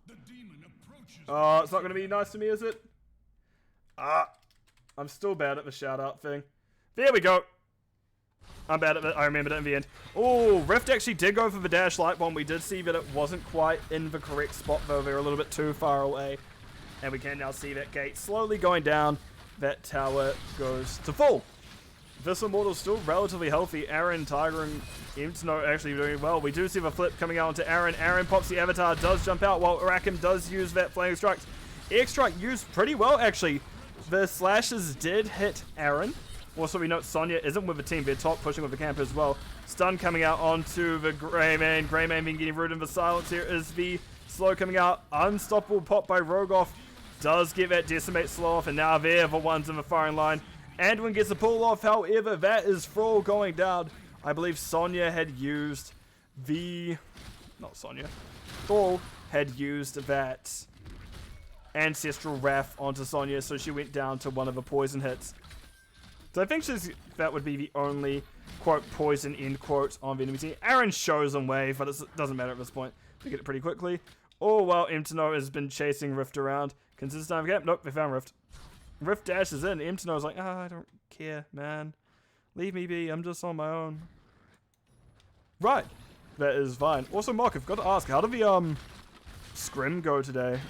The demon approaches. Oh, it's not going to be nice to me, is it? I'm still bad at the shout out thing. There we go. I'm bad at it. I remembered it in the end. Oh, Rift actually did go for the dash light bomb. We did see that it wasn't quite in the correct spot, though. They were a little bit too far away. And we can now see that gate slowly going down. That tower goes to full. This Immortal's still relatively healthy. Aaron, Tiger, and Imtno actually doing well. We do see the flip coming out onto Aaron. Aaron pops the avatar, does jump out, while Rakim does use that Flaming Strike. X-Strike used pretty well, actually. The slashes did hit Aaron. Also, we note Sonya isn't with the team. They're top pushing with the camp as well. Stun coming out onto the Greymane. Greymane being getting rooted in the silence. Here is the slow coming out. Unstoppable pop by Rogoff. Does get that decimate slow off. And now they're the ones in the firing line. Anduin gets the pull off. However, that is Thrall going down. I believe Sonya had used the... Not Sonya. Thrall had used that Ancestral Wrath onto Sonya. So she went down to one of the poison hits. So I think that would be the only, quote, poison, end quote, on the enemy team. Aaron shows them wave, but it doesn't matter at this point. They get it pretty quickly. Oh, well, Imtno has been chasing Rift around. Considers time camp. Nope, they found Rift. Rift dashes in. Imtno's like, I don't care, man. Leave me be. I'm just on my own. Right. That is fine. Also, Mock, I've got to ask, how did the, scrim go today?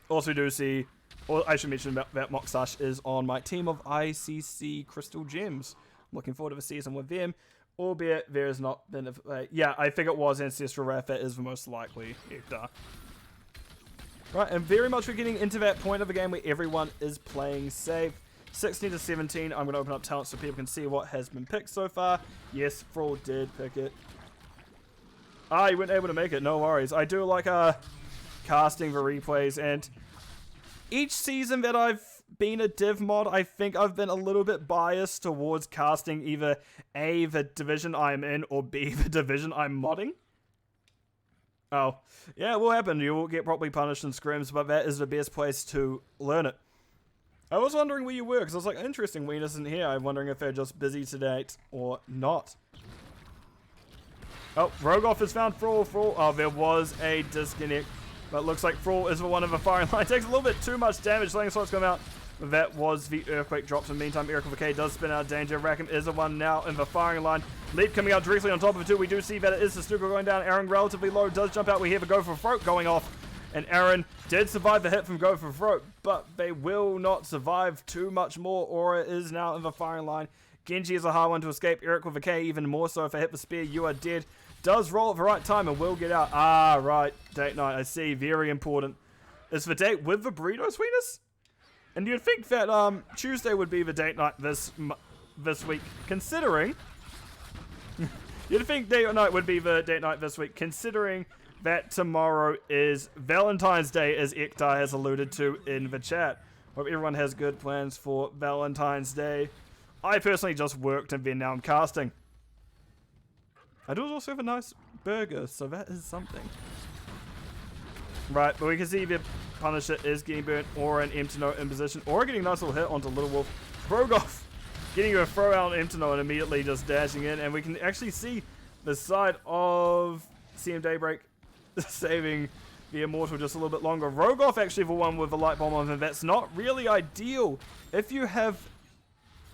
Also, do see... Or I should mention that Moxash is on my team of ICC Crystal Gems. Looking forward to the season with them. Albeit there has not been a... yeah, I think it was Ancestral Wrath. That is the most likely Hector. Right, and very much we're getting into that point of the game where everyone is playing safe. 16 to 17. I'm going to open up talent so people can see what has been picked so far. Yes, Thrall did pick it. You weren't able to make it. No worries. I do like casting the replays, and... Each season that I've been a div mod, I think I've been a little bit biased towards casting either A, the division I'm in, or B, the division I'm modding. Oh, yeah, it will happen. You will get properly punished in scrims, but that is the best place to learn it. I was wondering where you were, because I was like, interesting, Ween isn't here. I'm wondering if they're just busy today or not. Oh, Rogoff has found Thrall. Oh, there was a disconnect. But looks like Thrall is the one of the firing line. Takes a little bit too much damage. Slaying Slot's come out. That was the Earthquake drops. In the meantime, Miracle of Decay does spin out of danger. Rakim is the one now in the firing line. Leap coming out directly on top of it too. We do see that it is the Stuka going down. Aaron relatively low. Does jump out. We hear the Go for Throat going off. And Aaron did survive the hit from Go for Throat. But they will not survive too much more. Aura is now in the firing line. Genji is a hard one to escape. Eric with a K even more so. If I hit the spear, you are dead. Does roll at the right time and will get out. Right. Date night. I see. Very important. Is the date with the burrito sweetness? And you'd think that Tuesday would be the date night this week, considering... you'd think date night would be the date night this week, considering that tomorrow is Valentine's Day, as Ektar has alluded to in the chat. Hope everyone has good plans for Valentine's Day. I personally just worked and then now I'm casting. I do also have a nice burger, so that is something. Right, but we can see the Punisher is getting burnt. Aura and Imtno in position. Aura getting a nice little hit onto Little Wolf. Rogoff getting a throw out on Imtno and immediately just dashing in. And we can actually see the side of CM Daybreak saving the Immortal just a little bit longer. Rogoff actually the one with the light bomb on him. That's not really ideal. If you have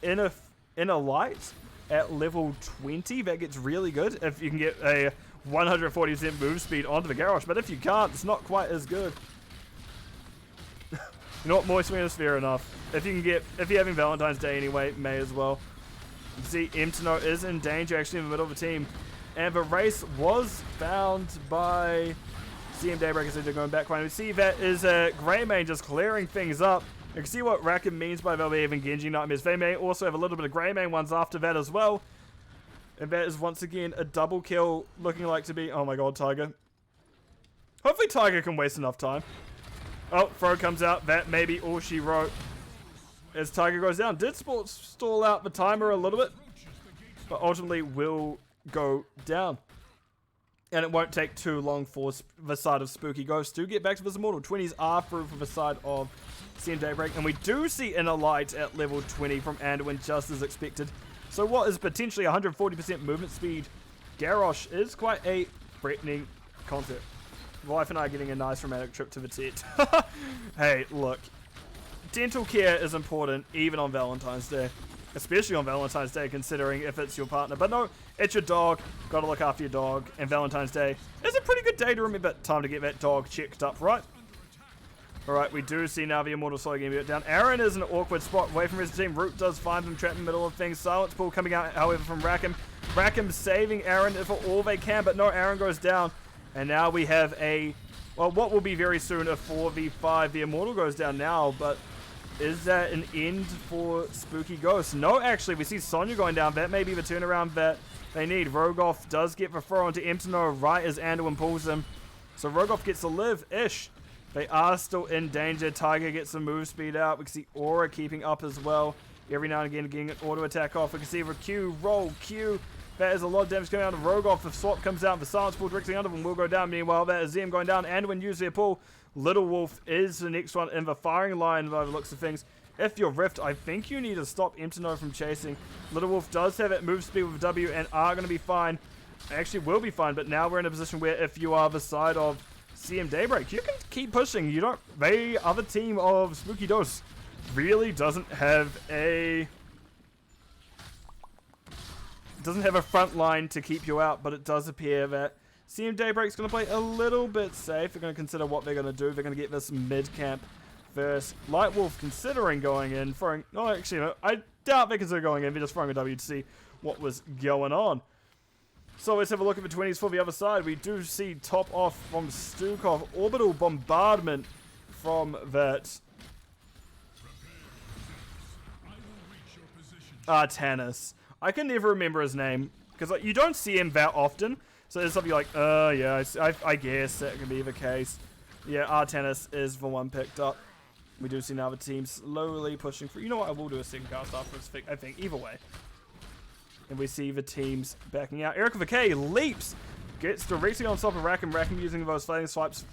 inner light at level 20, that gets really good if you can get a 140% move speed onto the garage, but if you can't, it's not quite as good. You know what, Moist Wind is fair enough. If you're having Valentine's Day anyway, may as well. You see Imtno is in danger actually in the middle of the team, and the race was found by CM Daybreak as they're going back. We see that is Greymane just clearing things up. You can see what Rakim means by Valve and Genji Nightmares. They may also have a little bit of Greymane ones after that as well. And that is once again a double kill looking like to be... Oh my god, Tiger. Hopefully Tiger can waste enough time. Oh, throw comes out. That may be all she wrote. As Tiger goes down. Did stall out the timer a little bit. But ultimately will go down. And it won't take too long for the side of Spooky Ghost to get back to this Immortal. 20s are through for the side of CM Daybreak. And we do see Inner Light at level 20 from Anduin, just as expected. So what is potentially 140% movement speed, Garrosh is quite a threatening concept. Wife and I are getting a nice romantic trip to the tent. Hey, look. Dental care is important even on Valentine's Day. Especially on Valentine's Day, considering if it's your partner. But no, it's your dog. Gotta look after your dog. And Valentine's Day is a pretty good day to remember. Time to get that dog checked up, right? Alright, we do see now the Immortal slowly getting beat down. Aaron is in an awkward spot away from his team. Root does find them trapped in the middle of things. Silence Pool coming out, however, from Rackham. Rackham saving Aaron for all they can, but no, Aaron goes down. And now we have a, well, what will be very soon a 4v5. The Immortal goes down now, but is that an end for Spooky Ghost? No, actually, we see Sonya going down. That may be the turnaround that they need. Rogoff does get the throw onto Emtino right as Anduin pulls him. So Rogoff gets to live-ish. They are still in danger. Tiger gets some move speed out. We can see Aura keeping up as well. Every now and again getting an auto attack off. We can see the Q, roll, Q. That is a lot of damage coming out of Rogoff. If Swap comes out, the Silence Pool directly under them will go down. Meanwhile, that is them going down. Anduin uses their pull. Little Wolf is the next one in the firing line by the looks of things. If you're Rift, I think you need to stop Emtino from chasing. Little Wolf does have that move speed with W and are going to be fine. Actually will be fine, but now we're in a position where if you are the side of CM Daybreak, you can keep pushing. You don't, the other team of Spooky Ghost really doesn't have a front line to keep you out, but it does appear that CM Daybreak's going to play a little bit safe. They're going to consider what they're going to do. They're going to get this mid-camp first. Light Wolf considering going in, throwing, no, actually, no, I doubt they consider going in. They're just throwing a W to see what was going on. So let's have a look at the 20s for the other side. We do see top off from Stukov. Orbital bombardment from that Artanis. I can never remember his name because like, you don't see him that often. So there's something like, yeah, I guess that can be the case. Yeah, Artanis is the one picked up. We do see now the team slowly pushing through. You know what? I will do a second cast after this, I think, either way. And we see the teams backing out. Eric VK leaps, gets directly on top of Rackham. Rackham using those flaming swipes.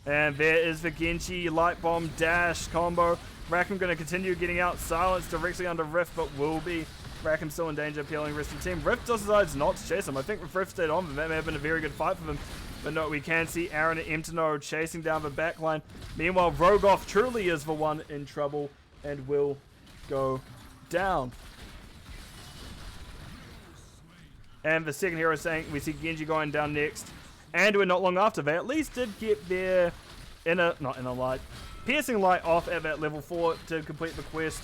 And there is the Genji light bomb dash combo. Rackham going to continue getting out. Silence directly under Rift, but will be. Rackham still in danger, appealing the rest of the team. Rift decides not to chase him. I think if Rift stayed on, that may have been a very good fight for them. But no, we can see Aaron and Emtino chasing down the backline. Meanwhile, Rogoff truly is the one in trouble and will go down. And the second hero saying we see Genji going down next. Anduin not long after. They at least did get their not inner light, piercing light off at that level 4 to complete the quest.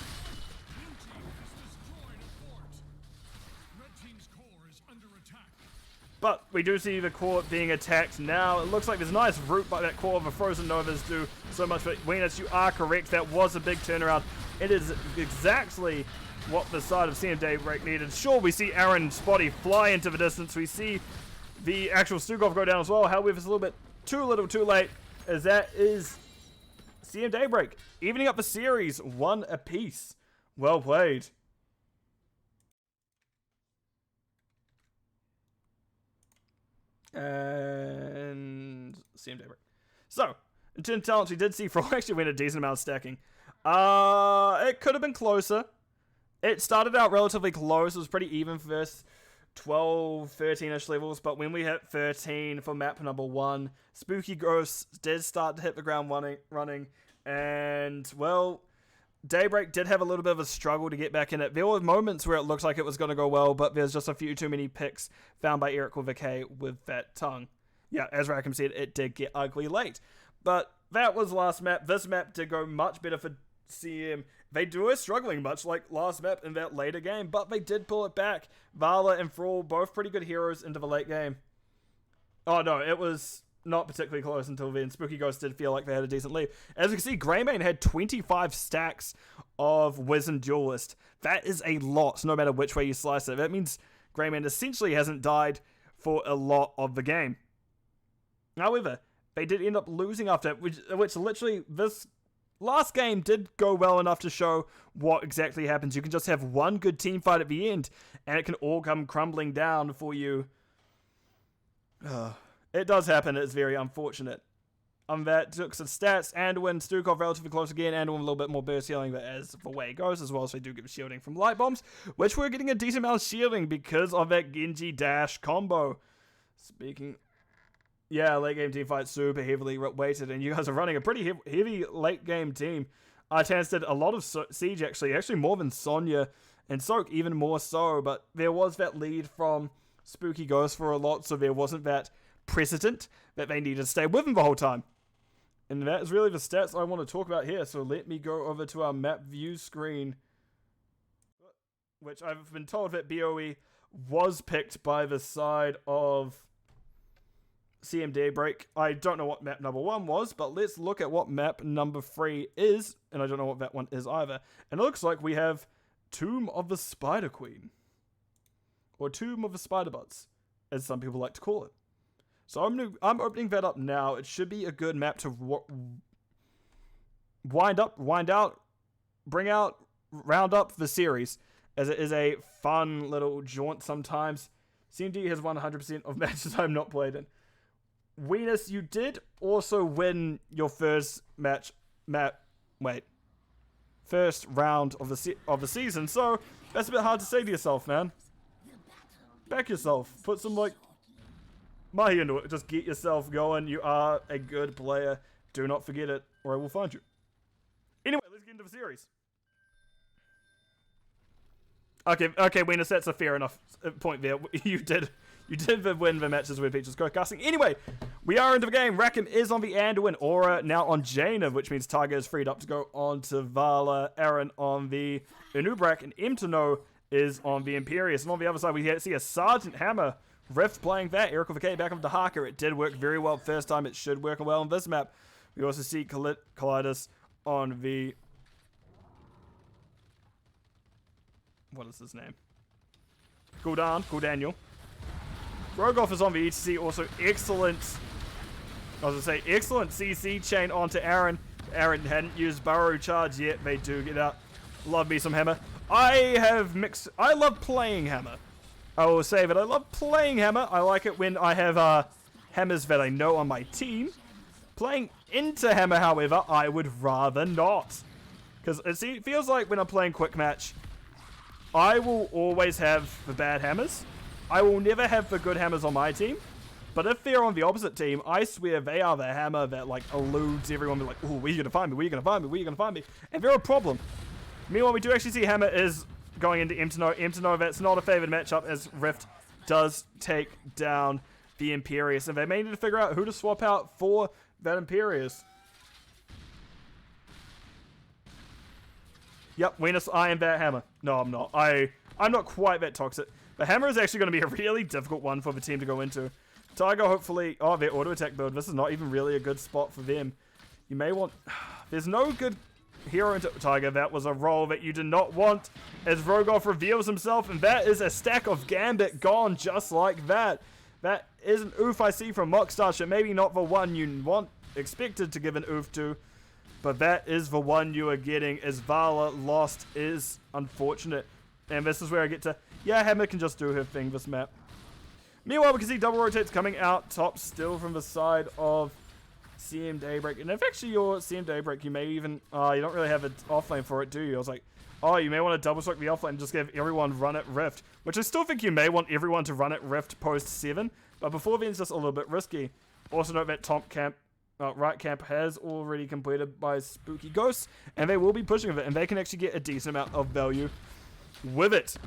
But we do see the core being attacked now. It looks like there's a nice root by that core of the Frozen Novas do so much. But Venus, you are correct. That was a big turnaround. It is exactly what the side of CM Daybreak needed. Sure, we see Aaron Spotty fly into the distance. We see the actual Stukov go down as well. However, it's a little bit too little too late, as that is CM Daybreak evening up the series 1 apiece. Well played. And CM Daybreak. So, in terms of talents, we did see Frog actually win a decent amount of stacking. It could have been closer. It started out relatively close. It was pretty even first 12, 13-ish levels, but when we hit 13 for map number 1, Spooky Ghosts did start to hit the ground running, and, well, Daybreak did have a little bit of a struggle to get back in it. There were moments where it looked like it was going to go well, but there's just a few too many picks found by Eric with a K with that tongue. Yeah, as Rackham said, it did get ugly late. But that was last map. This map did go much better for CM. They were struggling much like last map in that later game, but they did pull it back. Vala and Thrall, both pretty good heroes into the late game. Oh no, it was not particularly close until then. Spooky Ghost did feel like they had a decent lead. As you can see, Greymane had 25 stacks of Wizened Duelist. That is a lot, no matter which way you slice it. That means Greymane essentially hasn't died for a lot of the game. However, they did end up losing after, which literally, this last game did go well enough to show what exactly happens. You can just have one good team fight at the end, and it can all come crumbling down for you It does happen. It's very unfortunate. That took some stats. Anduin, Stukov relatively close again. Anduin a little bit more burst healing, but as the way it goes, as well as they do give shielding from light bombs, which we're getting a decent amount of shielding because of that Genji dash combo. Speaking, yeah, late game team fight super heavily weighted, and you guys are running a pretty heavy late game team. Tans did a lot of siege actually more than Sonya and Soak, even more so. But there was that lead from Spooky Ghost for a lot, so there wasn't that precedent that they needed to stay with him the whole time. And that is really the stats I want to talk about here. So let me go over to our map view screen, which I've been told that BOE was picked by the side of CM Daybreak. I don't know what map number 1 was, but let's look at what map number 3 is. And I don't know what that one is either. And it looks like we have Tomb of the Spider Queen. Or Tomb of the Spider Butts, as some people like to call it. So I'm opening that up now. It should be a good map to wind out, round up the series, as it is a fun little jaunt sometimes. CMD has won 100% of matches I'm not played in. Venus, you did also win your first first round of the season, so that's a bit hard to say to yourself, man. Back yourself. Put some, mahi into it. Just get yourself going. You are a good player. Do not forget it, or I will find you. Anyway, let's get into the series. Okay, Venus, that's a fair enough point there. You did win the matches with Peaches casting. Anyway, we are into the game. Rakim is on the Anduin, Aura now on Jaina, which means Tiger is freed up to go on to Vala, Aaron on the Inubrak, and Imtano is on the Imperius. And on the other side, we see a Sergeant Hammer. Rift playing that. Eric with a K back of the Harker. It did work very well first time. It should work well on this map. We also see Kalidas on the... What is his name? Daniel. Rogoff is on the ETC. Also excellent... excellent CC chain onto Aaron. Aaron hadn't used Burrow Charge yet. They do get out. Love me some Hammer. I love playing Hammer. I will say that I love playing Hammer. I like it when I have Hammers that I know on my team. Playing into Hammer, however, I would rather not. Because it feels like when I'm playing Quick Match, I will always have the bad Hammers. I will never have the good Hammers on my team. But if they're on the opposite team, I swear they are the Hammer that eludes everyone. Be like, oh, where are you going to find me? Where are you going to find me? Where are you going to find me? And they're a problem. Meanwhile, we do actually see Hammer is going into Imtano. Imtano, that's not a favored matchup as Rift does take down the Imperius. And they may need to figure out who to swap out for that Imperius. Yep, Venus, I am that Hammer. No, I'm not. I'm not quite that toxic. The Hammer is actually going to be a really difficult one for the team to go into. Tiger, hopefully... Oh, their auto attack build. This is not even really a good spot for them. You may want... There's no good... Hero into Tiger, that was a roll that you did not want as Rogoff reveals himself, and that is a stack of Gambit gone just like that. That is an oof I see from Mockstache, and maybe not the one you expected to give an oof to, but that is the one you are getting as Vala lost is unfortunate. And this is where I get to, yeah, Hammer can just do her thing this map. Meanwhile, we can see double rotates coming out top still from the side of CM Daybreak. And if actually you're CM Daybreak, you may even... you don't really have an offlane for it, do you? I was like, oh, you may want to double strike the offlane and just have everyone run at Rift. Which I still think you may want everyone to run at Rift post 7. But before then, it's just a little bit risky. Also note that top camp, right camp has already completed by Spooky Ghosts. And they will be pushing with it. And they can actually get a decent amount of value with it.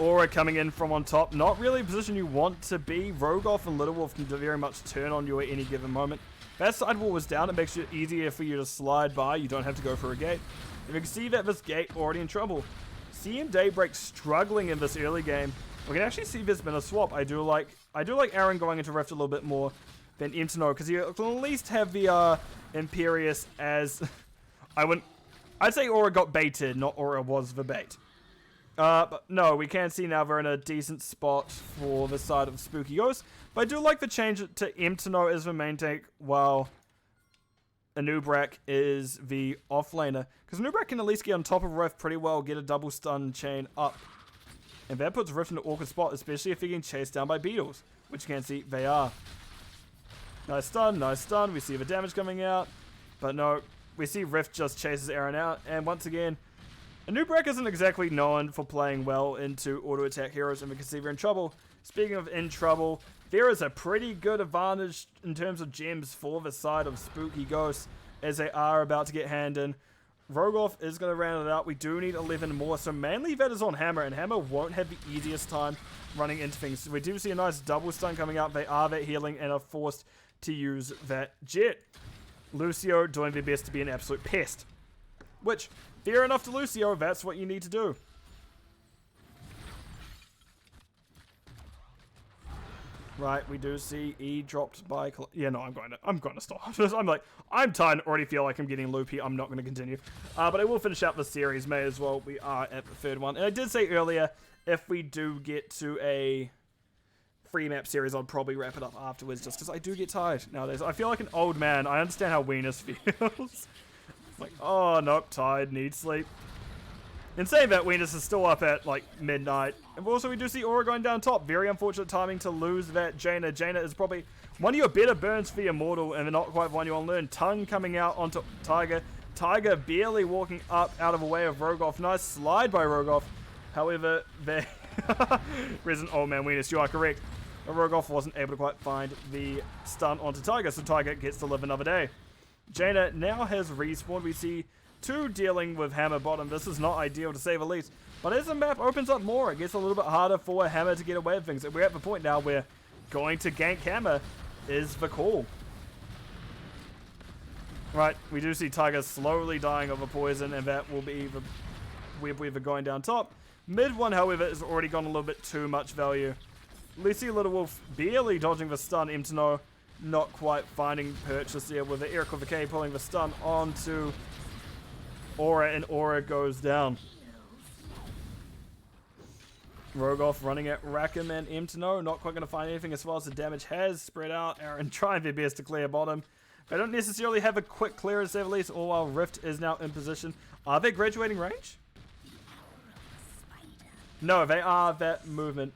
Aura coming in from on top. Not really a position you want to be. Rogoff and Little Wolf can very much turn on you at any given moment. That sidewall was down. It makes it easier for you to slide by. You don't have to go for a gate. And you can see that this gate already in trouble. CM Daybreak struggling in this early game. We can actually see there's been a swap. I do like Aaron going into Rift a little bit more than Imtano, because you can at least have the Imperius as... I'd say Aura got baited, not Aura was the bait. But no, we can see now we're in a decent spot for the side of Spooky Ghost. But I do like the change to Imtano as the main tank, while Anubrak is the offlaner. Because Anubrak can at least get on top of Rift pretty well, get a double stun chain up. And that puts Rift in an awkward spot, especially if they're getting chased down by beetles, which you can see they are. Nice stun, nice stun. We see the damage coming out, but no, we see Rift just chases Aaron out, and once again, Nubrak isn't exactly known for playing well into auto-attack heroes, and we can see they're in trouble. Speaking of in trouble, there is a pretty good advantage in terms of gems for the side of Spooky Ghosts, as they are about to get hand in. Rogoff is going to round it out. We do need 11 more, so mainly that is on Hammer, and Hammer won't have the easiest time running into things. So we do see a nice double stun coming out. They are that healing and are forced to use that jet. Lucio doing their best to be an absolute pest, which, fair enough to Lucio, that's what you need to do. Right, we do see E dropped by... Yeah, no, I'm going to stop. I'm tired and already feel like I'm getting loopy. I'm not going to continue. But I will finish out the series, may as well. We are at the third one. And I did say earlier, if we do get to a free map series, I'll probably wrap it up afterwards, just because I do get tired nowadays. I feel like an old man. I understand how Venus feels. Like, oh, nope, tired, need sleep. In saying that, Venus is still up at, like, midnight. And also, we do see Aura going down top. Very unfortunate timing to lose that Jaina. Jaina is probably one of your better burns for your Mortal, and not quite one you want to learn. Tongue coming out onto Tiger. Tiger barely walking up out of the way of Rogoff. Nice slide by Rogoff. However, there... Resident Old Man Venus, you are correct. Rogoff wasn't able to quite find the stun onto Tiger, so Tiger gets to live another day. Jaina now has respawned. We see two dealing with Hammer bottom. This is not ideal to say the least. But as the map opens up more, it gets a little bit harder for Hammer to get away with things. We're at the point now where going to gank Hammer is the call. Right, we do see Tiger slowly dying of a poison, and that will be the Web Weaver going down top. Mid one, however, has already gone a little bit too much value. Lucy Little Wolf barely dodging the stun. Imtano not quite finding purchase there with the Eric of the K pulling the stun onto Aura, and Aura goes down. Rogoff running at Rackham and Imtano, not quite going to find anything as far as the damage has spread out. Aaron trying their best to clear bottom. They don't necessarily have a quick clear as at least, all while Rift is now in position. Are they graduating range? No, they are that movement.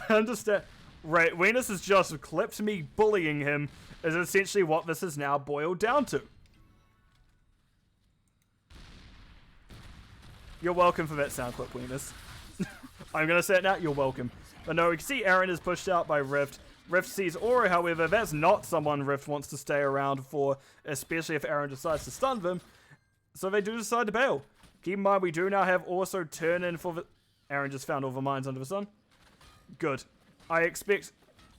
I understand. Right, Venus has just clipped me bullying him, is essentially what this is now boiled down to. You're welcome for that sound clip, Venus. I'm going to say it now, you're welcome. But no, we can see Aaron is pushed out by Rift. Rift sees Aura, however, that's not someone Rift wants to stay around for, especially if Aaron decides to stun them. So they do decide to bail. Keep in mind, we do now have also turn in for the... Aaron just found all the mines under the sun. Good. I expect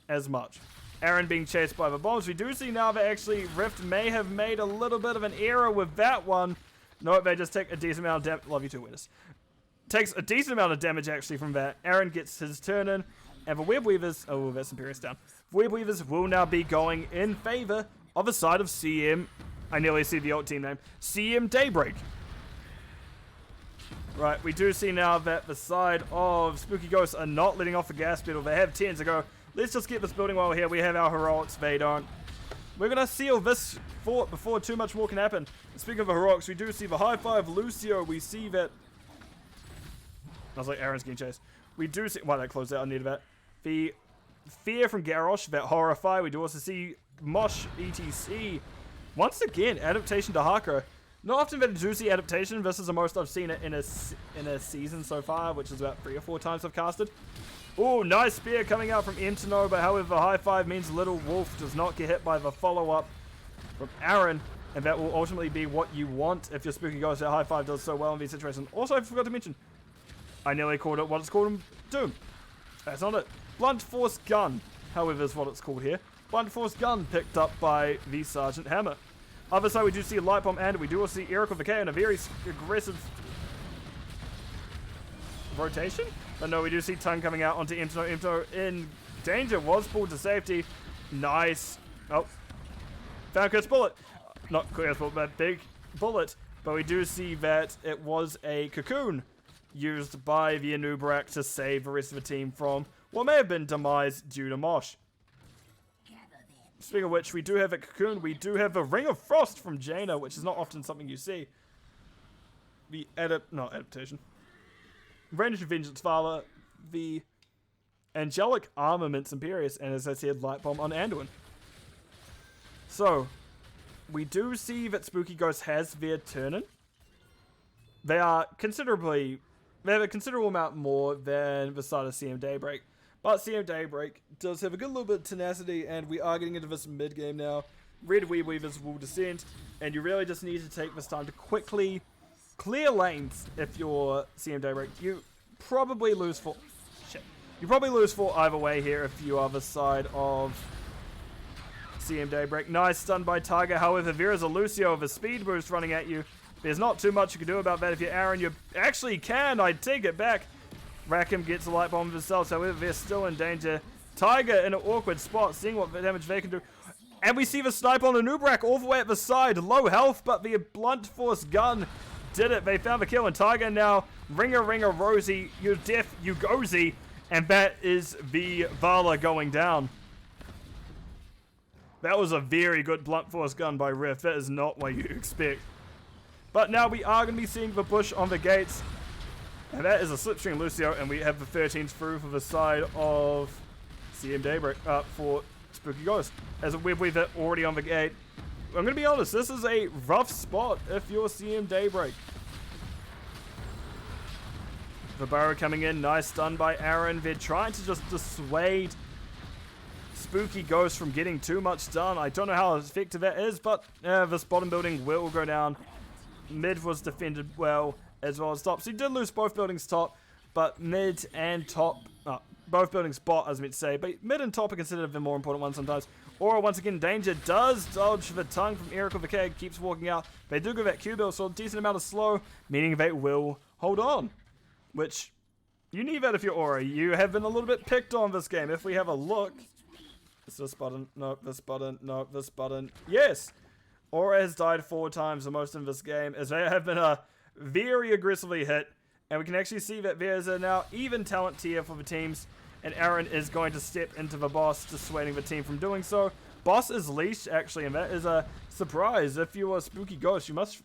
as much. Aaron being chased by the bombs. We do see now that actually Rift may have made a little bit of an error with that one. No, they just take a decent amount of damage. Love you too, Winners. Takes a decent amount of damage actually from that. Aaron gets his turn in. And the Web Weavers... Oh, that's Imperious down. The Web Weavers will now be going in favor of the side of CM... I nearly see the old team name. CM Daybreak. Right, we do see now that the side of Spooky Ghosts are not letting off the gas pedal. They have 10 to go. Let's just get this building while we're here. We have our heroics. They don't. We're going to seal this fort before too much more can happen. Speaking of heroics, we do see the high five Lucio. We see that... I was like, Aaron's getting chased. We do see... Why, that closed out. I needed that. The fear from Garrosh, that horrify. We do also see Mosh ETC. Once again, adaptation to Hako. Not often that I do see adaptation. This is the most I've seen it in a season so far, which is about 3 or 4 times I've casted. Oh, nice spear coming out from Imtano, but however, high five means Little Wolf does not get hit by the follow-up from Aaron, and that will ultimately be what you want if your Spooky Ghost. That high five does so well in these situations. Also, I forgot to mention, I nearly called it what it's called in Doom. That's not it. Blunt Force Gun, however, is what it's called here. Blunt Force Gun picked up by the Sergeant Hammer. Other side, we do see a Light Bomb, and we do also see Eric of the K in a very aggressive rotation. But no, we do see Tongue coming out onto Imtano. Imtano in danger, was pulled to safety. Nice. Oh. Found Curse Bullet. Not Curse Bullet, but Big Bullet. But we do see that it was a Cocoon used by the Anubrak to save the rest of the team from what may have been demise due to Mosh. Speaking of which, we do have a Cocoon. We do have a Ring of Frost from Jaina, which is not often something you see. The adaptation. Range of Vengeance the Angelic Armaments Imperius, and as I said, Light Bomb on Anduin. So, we do see that Spooky Ghost has their turn-in. They have a considerable amount more than the start of CM Daybreak. But CM Daybreak does have a good little bit of tenacity, and we are getting into this mid-game now. Red Weavers will descend, and you really just need to take this time to quickly clear lanes if you're CM Daybreak. You probably lose for... Shit. You probably lose for either way here if you are the side of CM Daybreak. Nice stun by Tiger. However, there is a Lucio with a speed boost running at you. There's not too much you can do about that. If you're Aaron, you actually can. I take it back. Rackham gets a light bomb of themselves. However, they're still in danger. Tiger in an awkward spot, seeing what damage they can do. And we see the sniper on the Nubrak all the way at the side. Low health, but the blunt force gun did it. They found the kill, and Tiger now ringer Rosie. You're deaf, you gozy. And that is the Vala going down. That was a very good blunt force gun by Riff. That is not what you expect. But now we are going to be seeing the bush on the gates. And that is a slipstream Lucio, and we have the 13s through for the side of CM Daybreak for Spooky Ghost. As a Web Weaver already on the gate. I'm going to be honest, this is a rough spot if you're CM Daybreak. The Burrow coming in, nice stun by Aaron. They're trying to just dissuade Spooky Ghost from getting too much done. I don't know how effective that is, but this bottom building will go down. Mid was defended well as top. So you did lose both buildings top, but mid and top, both buildings bot, as I meant to say, but mid and top are considered the more important ones sometimes. Aura once again in danger, does dodge the tongue from Eric of the Cave, keeps walking out. They do go that Q build, so a decent amount of slow, meaning they will hold on. Which, you need that if you're Aura. You have been a little bit picked on this game. If we have a look, it's this button, no, this button, no, this button, yes! Aura has died 4 times the most in this game, as they have been very aggressively hit. And we can actually see that there's a now even talent tier for the teams. And Aaron is going to step into the boss, dissuading the team from doing so. Boss is leashed, actually, and that is a surprise. If you are Spooky Ghost, you must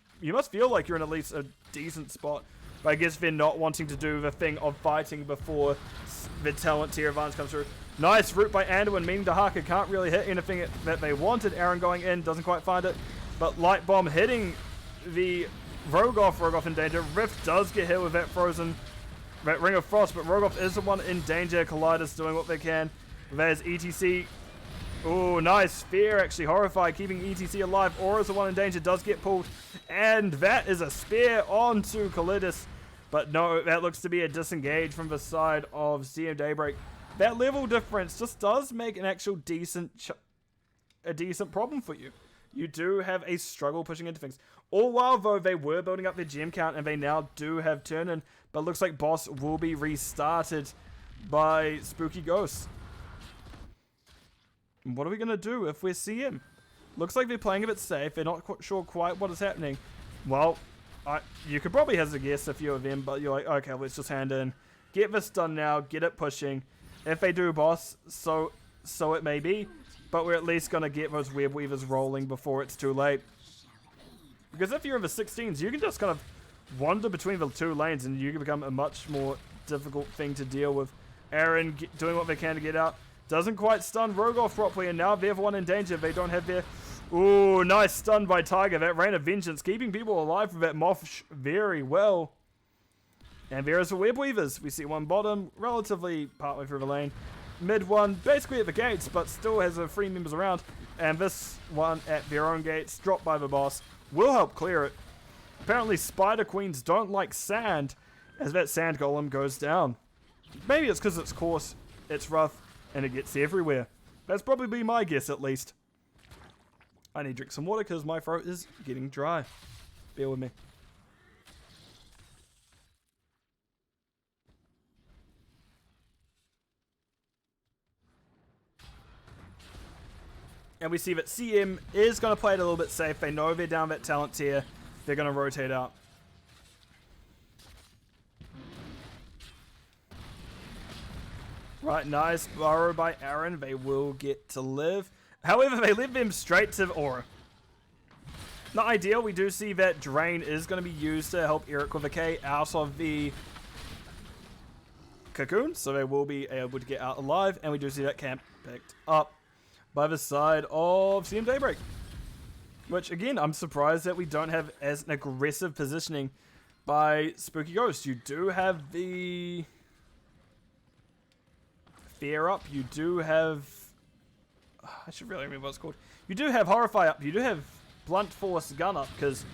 feel like you're in at least a decent spot. But I guess they're not wanting to do the thing of fighting before the talent tier advance comes through. Nice route by Anduin, meaning the Haka can't really hit anything that they wanted. Aaron going in, doesn't quite find it. But Light Bomb hitting the Rogoff in danger. Rift does get hit with that Ring of Frost, but Rogoff is the one in danger. Colliders doing what they can. There's ETC. Oh, nice. Fear actually horrified, keeping ETC alive. Aura's the one in danger, does get pulled. And that is a spear onto Collidus. But no, that looks to be a disengage from the side of CM Daybreak. That level difference just does make an actual decent problem for you. You do have a struggle pushing into things. All while, though, they were building up their gem count, and they now do have turn-in. But looks like boss will be restarted by Spooky Ghost. What are we going to do if we see him? Looks like they're playing a bit safe. They're not sure quite what is happening. Well, you could probably hazard a guess a few of them, but you're like, okay, let's just hand in. Get this done now. Get it pushing. If they do boss, so it may be. But we're at least going to get those Web Weavers rolling before it's too late. Because if you're in the 16s, you can just kind of wander between the 2 lanes and you can become a much more difficult thing to deal with. Aaron doing what they can to get out. Doesn't quite stun Rogoff properly, and now they're the one in danger. They don't have their... Ooh, nice stun by Tiger. That Rain of Vengeance, keeping people alive with that Moth very well. And there is the Web Weavers. We see one bottom, relatively partway through the lane. Mid one, basically at the gates, but still has 3 members around. And this one at their own gates, dropped by the boss, will help clear it. Apparently Spider Queens don't like sand, as that sand golem goes down. Maybe it's because it's coarse, it's rough, and it gets everywhere. That's probably my guess, at least. I need to drink some water because my throat is getting dry. Bear with me. And we see that CM is going to play it a little bit safe. They know they're down that talent tier. They're going to rotate out. Right, nice burrow by Aaron. They will get to live. However, they live them straight to Aura. Not ideal. We do see that Drain is going to be used to help Eric with a K out of the cocoon, so they will be able to get out alive, and we do see that camp picked up by the side of CM Daybreak. Which, again, I'm surprised that we don't have as an aggressive positioning by Spooky Ghost. You do have the Fear up, you do have... I should really remember what it's called. You do have Horrify up, you do have Blunt Force Gun up, because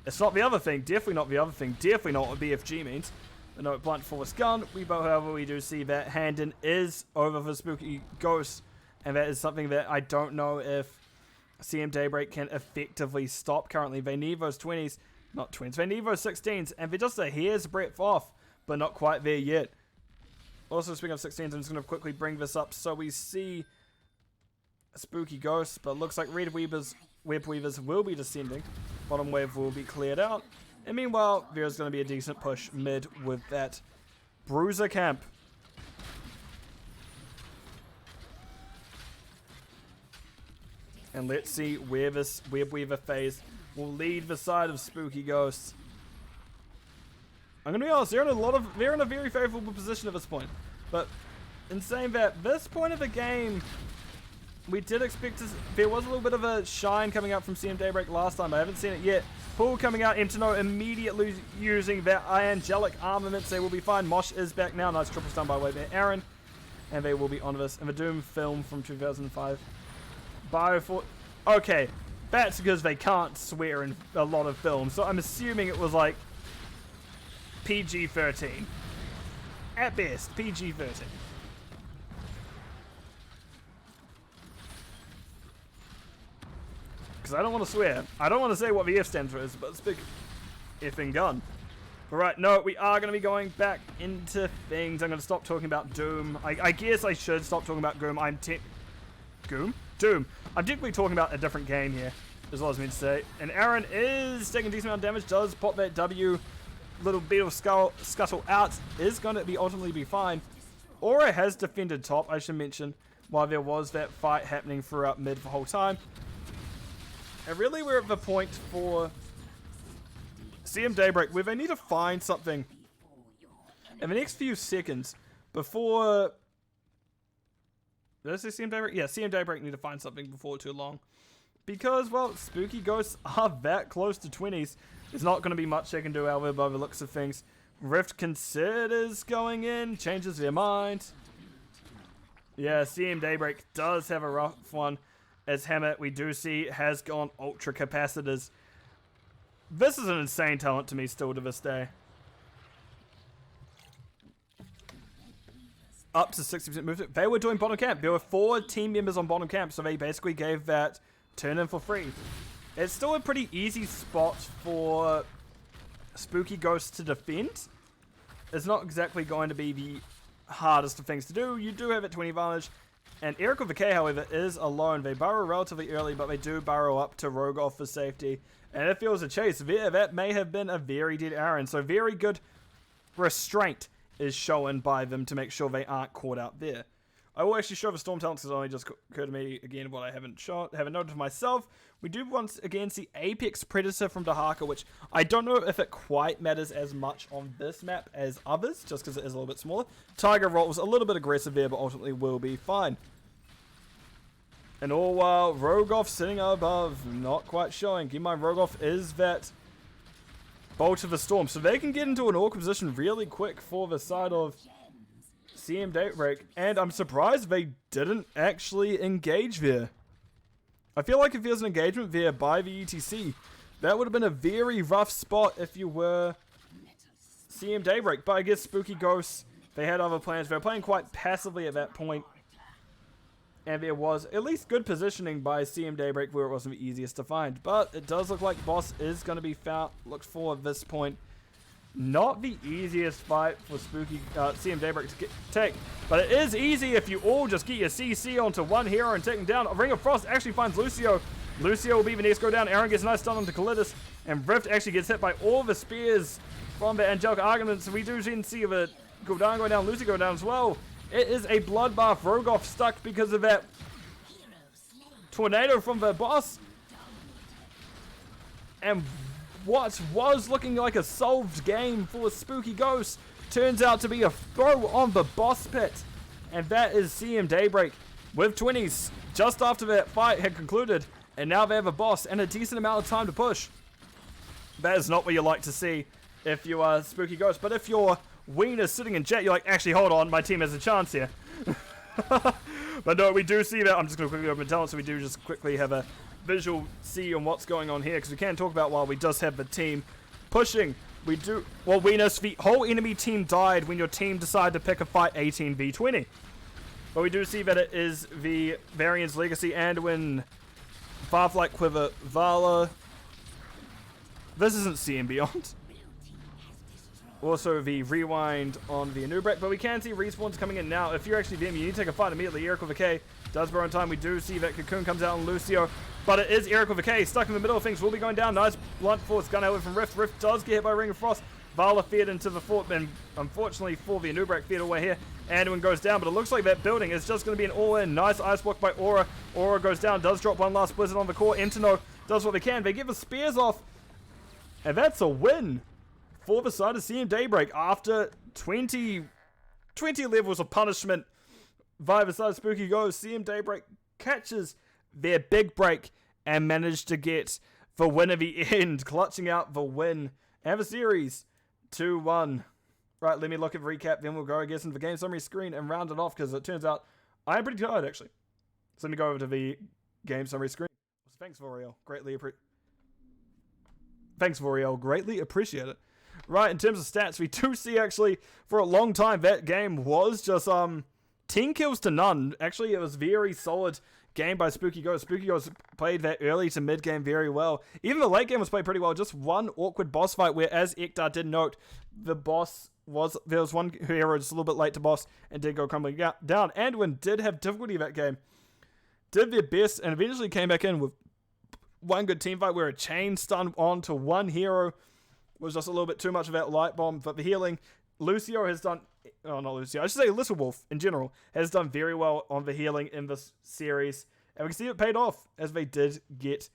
it's not the other thing, definitely not the other thing, definitely not what BFG means. No, Blunt Force Gun, however, we do see that Handon is over for Spooky Ghost, and that is something that I don't know if CM Daybreak can effectively stop currently. They need those 20s, not 20s, they need those 16s, and they're just a hair's breadth off, but not quite there yet. Also, speaking of 16s, I'm just going to quickly bring this up. So we see Spooky Ghost, but looks like Web Weavers will be descending. Bottom wave will be cleared out. And meanwhile, there's going to be a decent push mid with that Bruiser camp. And let's see where this Web Weaver phase will lead the side of Spooky Ghosts. I'm going to be honest, they're in a very favorable position at this point. But in saying that, this point of the game, we did expect there was a little bit of a shine coming out from CM Daybreak last time. I haven't seen it yet. Pool coming out, Imtino immediately using that angelic armaments. They will be fine. Mosh is back now. Nice triple stun by way there, Aaron. And they will be on this. And the Doom film from 2005. Okay, that's because they can't swear in a lot of films. So I'm assuming it was like PG-13. At best, PG-13. Because I don't want to swear. I don't want to say what the F stands for, but it's big effing gun. But right, no, we are going to be going back into things. I'm going to stop talking about Doom. I guess I should stop talking about Doom. Doom. I'm technically talking about a different game here, is what I was meant to say. And Aaron is taking a decent amount of damage, does pop that W. Little Beetle Scuttle out, is going to be ultimately be fine. Aura has defended top, I should mention, while there was that fight happening throughout mid the whole time. And really we're at the point for CM Daybreak where they need to find something in the next few seconds before... Did I say CM Daybreak? Yeah, CM Daybreak need to find something before too long. Because, well, Spooky Ghosts are that close to 20s. There's not going to be much they can do, however, by the looks of things. Rift considers going in, changes their mind. Yeah, CM Daybreak does have a rough one. As Hammer, we do see, has gone ultra capacitors. This is an insane talent to me still to this day. Up to 60% movement. They were doing bottom camp. There were 4 team members on bottom camp, so they basically gave that turn in for free. It's still a pretty easy spot for Spooky Ghosts to defend. It's not exactly going to be the hardest of things to do. You do have it 20 advantage. And Eric of the K, however, is alone. They burrow relatively early, but they do burrow up to Rogoff for safety. And if it was a chase, that may have been a very dead Aaron. So very good restraint is shown by them to make sure they aren't caught out there. I will actually show the Storm talents because it only just occurred to me again what I haven't noted myself. We do once again see Apex Predator from Dahaka, which I don't know if it quite matters as much on this map as others, just because it is a little bit smaller. Tiger rolls a little bit aggressive there, but ultimately will be fine. And all while Rogoff sitting above, not quite showing. Keep in mind, Rogoff is that Bolt of the Storm, so they can get into an awkward position really quick for the side of CM Daybreak, and I'm surprised they didn't actually engage there. I feel like if there was an engagement there by the ETC, that would have been a very rough spot if you were CM Daybreak. But I guess Spooky Ghosts, they had other plans. They were playing quite passively at that point, and there was at least good positioning by CM Daybreak where it wasn't the easiest to find. But it does look like Boss is going to be looked for at this point. Not the easiest fight for Spooky CM Daybreak to take, but it is easy if you all just get your CC onto one hero and take him down. Ring of Frost actually finds Lucio. Lucio will be the next go down. Aaron gets a nice stun onto Kalidas, and Rift actually gets hit by all the spears from the Angelic Arguments. We do see the Gul'dan go down, Lucy go down as well. It is a bloodbath. Rogoff stuck because of that tornado from the boss. And what was looking like a solved game for Spooky Ghosts turns out to be a throw on the boss pit. And that is CM Daybreak with 20s just after that fight had concluded. And now they have a boss and a decent amount of time to push. That is not what you like to see if you are Spooky Ghost. But if your wiener sitting in chat, you're like, actually, hold on, my team has a chance here. But no, we do see that. I'm just going to quickly open talent, so we do just quickly have a visual see on what's going on here, because we can talk about while we just have the team pushing. We do, well, Weenus, the whole enemy team died when your team decided to pick a fight 18v20. But we do see that it is the Variant's Legacy, and when Farflight Quiver, Vala. This isn't CM Beyond. Also the rewind on the Anubrak, but we can see respawns coming in now. If you're actually them, you need to take a fight immediately. Eric with a K does burn time. We do see that Cocoon comes out on Lucio, but it is Eric with a K stuck in the middle of things. Will be going down. Nice blunt force gun out from Rift. Rift does get hit by Ring of Frost. Vala feared into the fort, and unfortunately for the Anubrak feared away here. Anduin goes down, but it looks like that building is just going to be an all-in. Nice ice block by Aura. Aura goes down, does drop one last Blizzard on the core. Entino does what they can. They get the spears off, and that's a win for the side of CM Daybreak after 20 levels of punishment via the side of Spooky Ghost. CM Daybreak catches their big break and managed to get the win of the end, clutching out the win and the series 2-1. Right, let me look at recap, then we'll go, I guess, into the game summary screen and round it off, because it turns out I am pretty tired, actually. So let me go over to the game summary screen. Thanks, Voriel. Greatly appreciate it. Right, in terms of stats, we do see, actually, for a long time, that game was just 10 kills to none. Actually, it was very solid game by Spooky Ghost. Spooky Ghost played that early to mid game very well. Even the late game was played pretty well. Just one awkward boss fight where, as Ektar did note, there was one hero just a little bit late to boss and did go crumbling down. Anduin did have difficulty that game. Did their best and eventually came back in with one good team fight where a chain stun onto one hero was just a little bit too much of that light bomb. But the healing, Lucio has done, oh, not Lucio, I should say Little Wolf in general, has done very well on the healing in this series. And we can see it paid off, as they did get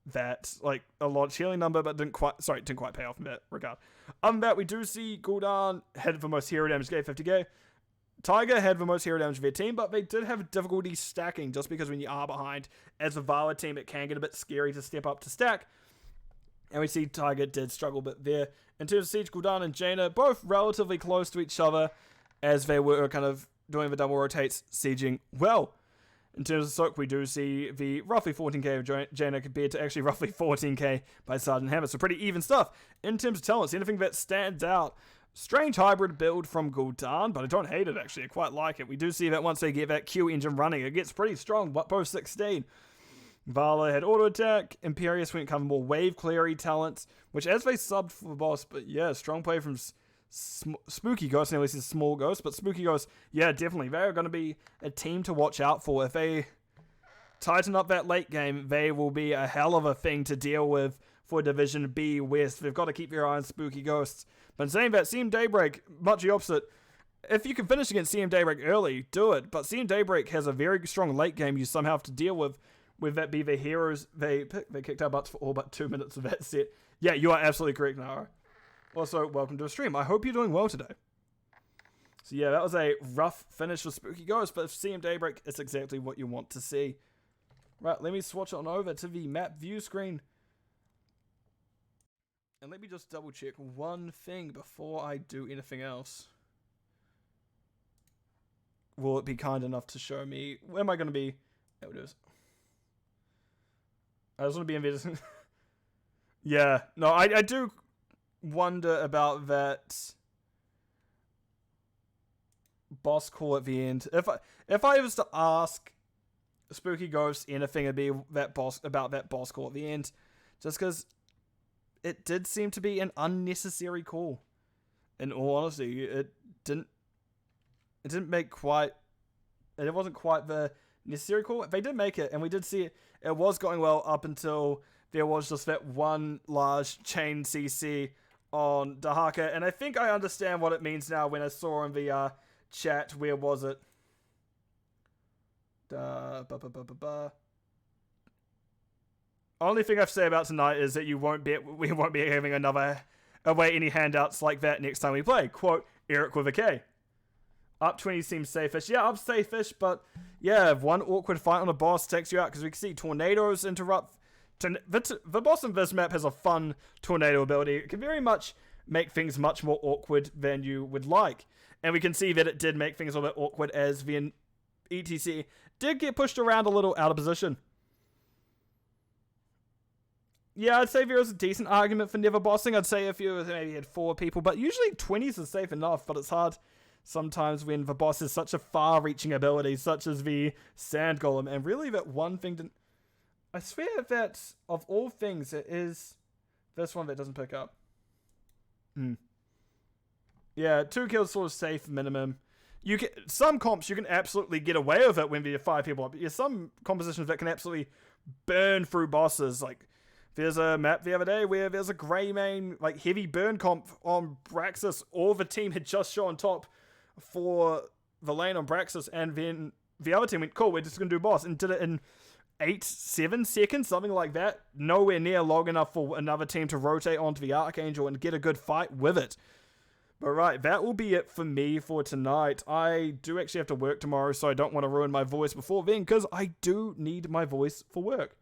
that, like, a large healing number, but didn't quite pay off in that regard. Other than that, we do see Gul'dan had the most hero damage, gave 50k. Tiger had the most hero damage of their team, but they did have difficulty stacking, just because when you are behind, as a Vala team, it can get a bit scary to step up to stack. And we see Tiger did struggle a bit there. In terms of Siege, Gul'dan and Jaina, both relatively close to each other, as they were kind of doing the double rotates, sieging well. In terms of Soak, we do see the roughly 14k of Jaina compared to actually roughly 14k by Sergeant Hammer. So pretty even stuff. In terms of talents, anything that stands out, strange hybrid build from Gul'dan, but I don't hate it actually. I quite like it. We do see that once they get that Q engine running, it gets pretty strong, but post 16. Vala had auto attack. Imperius went kind of more wave cleary talents, which as they subbed for the boss, but yeah, strong play from Spooky Ghost, at least it's small Ghost, but Spooky Ghost, yeah, definitely. They are going to be a team to watch out for. If they tighten up that late game, they will be a hell of a thing to deal with for Division B West. They've got to keep their eye on Spooky Ghosts. But saying that, CM Daybreak, much the opposite. If you can finish against CM Daybreak early, do it. But CM Daybreak has a very strong late game you somehow have to deal with that be the heroes. They kicked our butts for all but 2 minutes of that set. Yeah, you are absolutely correct, Nara. Also, welcome to the stream. I hope you're doing well today. So yeah, that was a rough finish for Spooky Ghost, but CM Daybreak is exactly what you want to see. Right, let me swatch on over to the map view screen. And let me just double check one thing before I do anything else. Will it be kind enough to show me? Where am I going to be? There it is. I just want to be in Yeah, no, I do wonder about that boss call at the end. If I was to ask Spooky Ghost anything, it'd be that boss call at the end, just because it did seem to be an unnecessary call. In all honesty, it wasn't quite the necessary call. They did make it, and we did see it was going well up until there was just that one large chain CC on Dahaka, and I think I understand what it means now when I saw in the chat. Where was it? Only thing I have to say about tonight is that we won't be having any handouts like that next time we play. Quote, Eric with a K. Up 20 seems safe-ish. Yeah, up safe-ish, but yeah, if one awkward fight on a boss takes you out, because we can see tornadoes interrupt. The boss in this map has a fun tornado ability. It can very much make things much more awkward than you would like. And we can see that it did make things a little bit awkward as the ETC did get pushed around a little out of position. Yeah, I'd say there was a decent argument for never bossing. I'd say if you maybe had 4 people, but usually 20s is safe enough, but it's hard sometimes when the boss is such a far-reaching ability, such as the Sand Golem, and really that one thing didn't... I swear that, of all things, it is this one that doesn't pick up. Yeah, 2 kills sort of safe minimum. You can, some comps, you can absolutely get away with it when there are 5 people up. But there's some compositions that can absolutely burn through bosses. Like, there's a map the other day where there's a grey main, like, heavy burn comp on Braxis. All the team had just shown top for the lane on Braxis, and then the other team went, cool, we're just going to do boss, and did it in 7 seconds, something like that. Nowhere near long enough for another team to rotate onto the Archangel and get a good fight with it. But right, that will be it for me for tonight. I do actually have to work tomorrow, so I don't want to ruin my voice before then, because I do need my voice for work.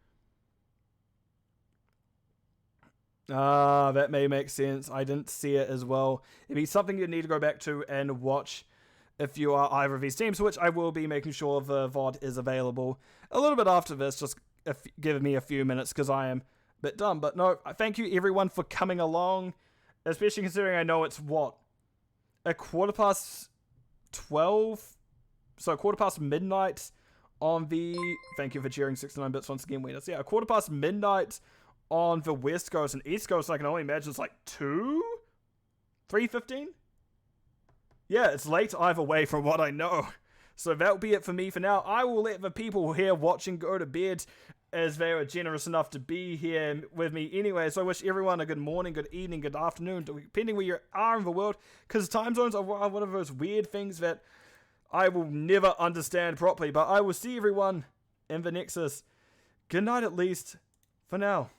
That may make sense. I didn't see it as well. It'd be something you need to go back to and watch if you are either of these teams, which I will be making sure the VOD is available a little bit after this. Just give me a few minutes because I am a bit dumb. But no, thank you everyone for coming along, especially considering I know it's what? A 12:15? So midnight on the... Thank you for cheering 69 bits once again, winners. Yeah, midnight on the West Coast and East Coast. I can only imagine it's like 3:15? Yeah, it's late either way from what I know. So that'll be it for me for now. I will let the people here watching go to bed as they were generous enough to be here with me anyway. So I wish everyone a good morning, good evening, good afternoon, depending where you are in the world, because time zones are one of those weird things that I will never understand properly. But I will see everyone in the Nexus. Good night at least, for now.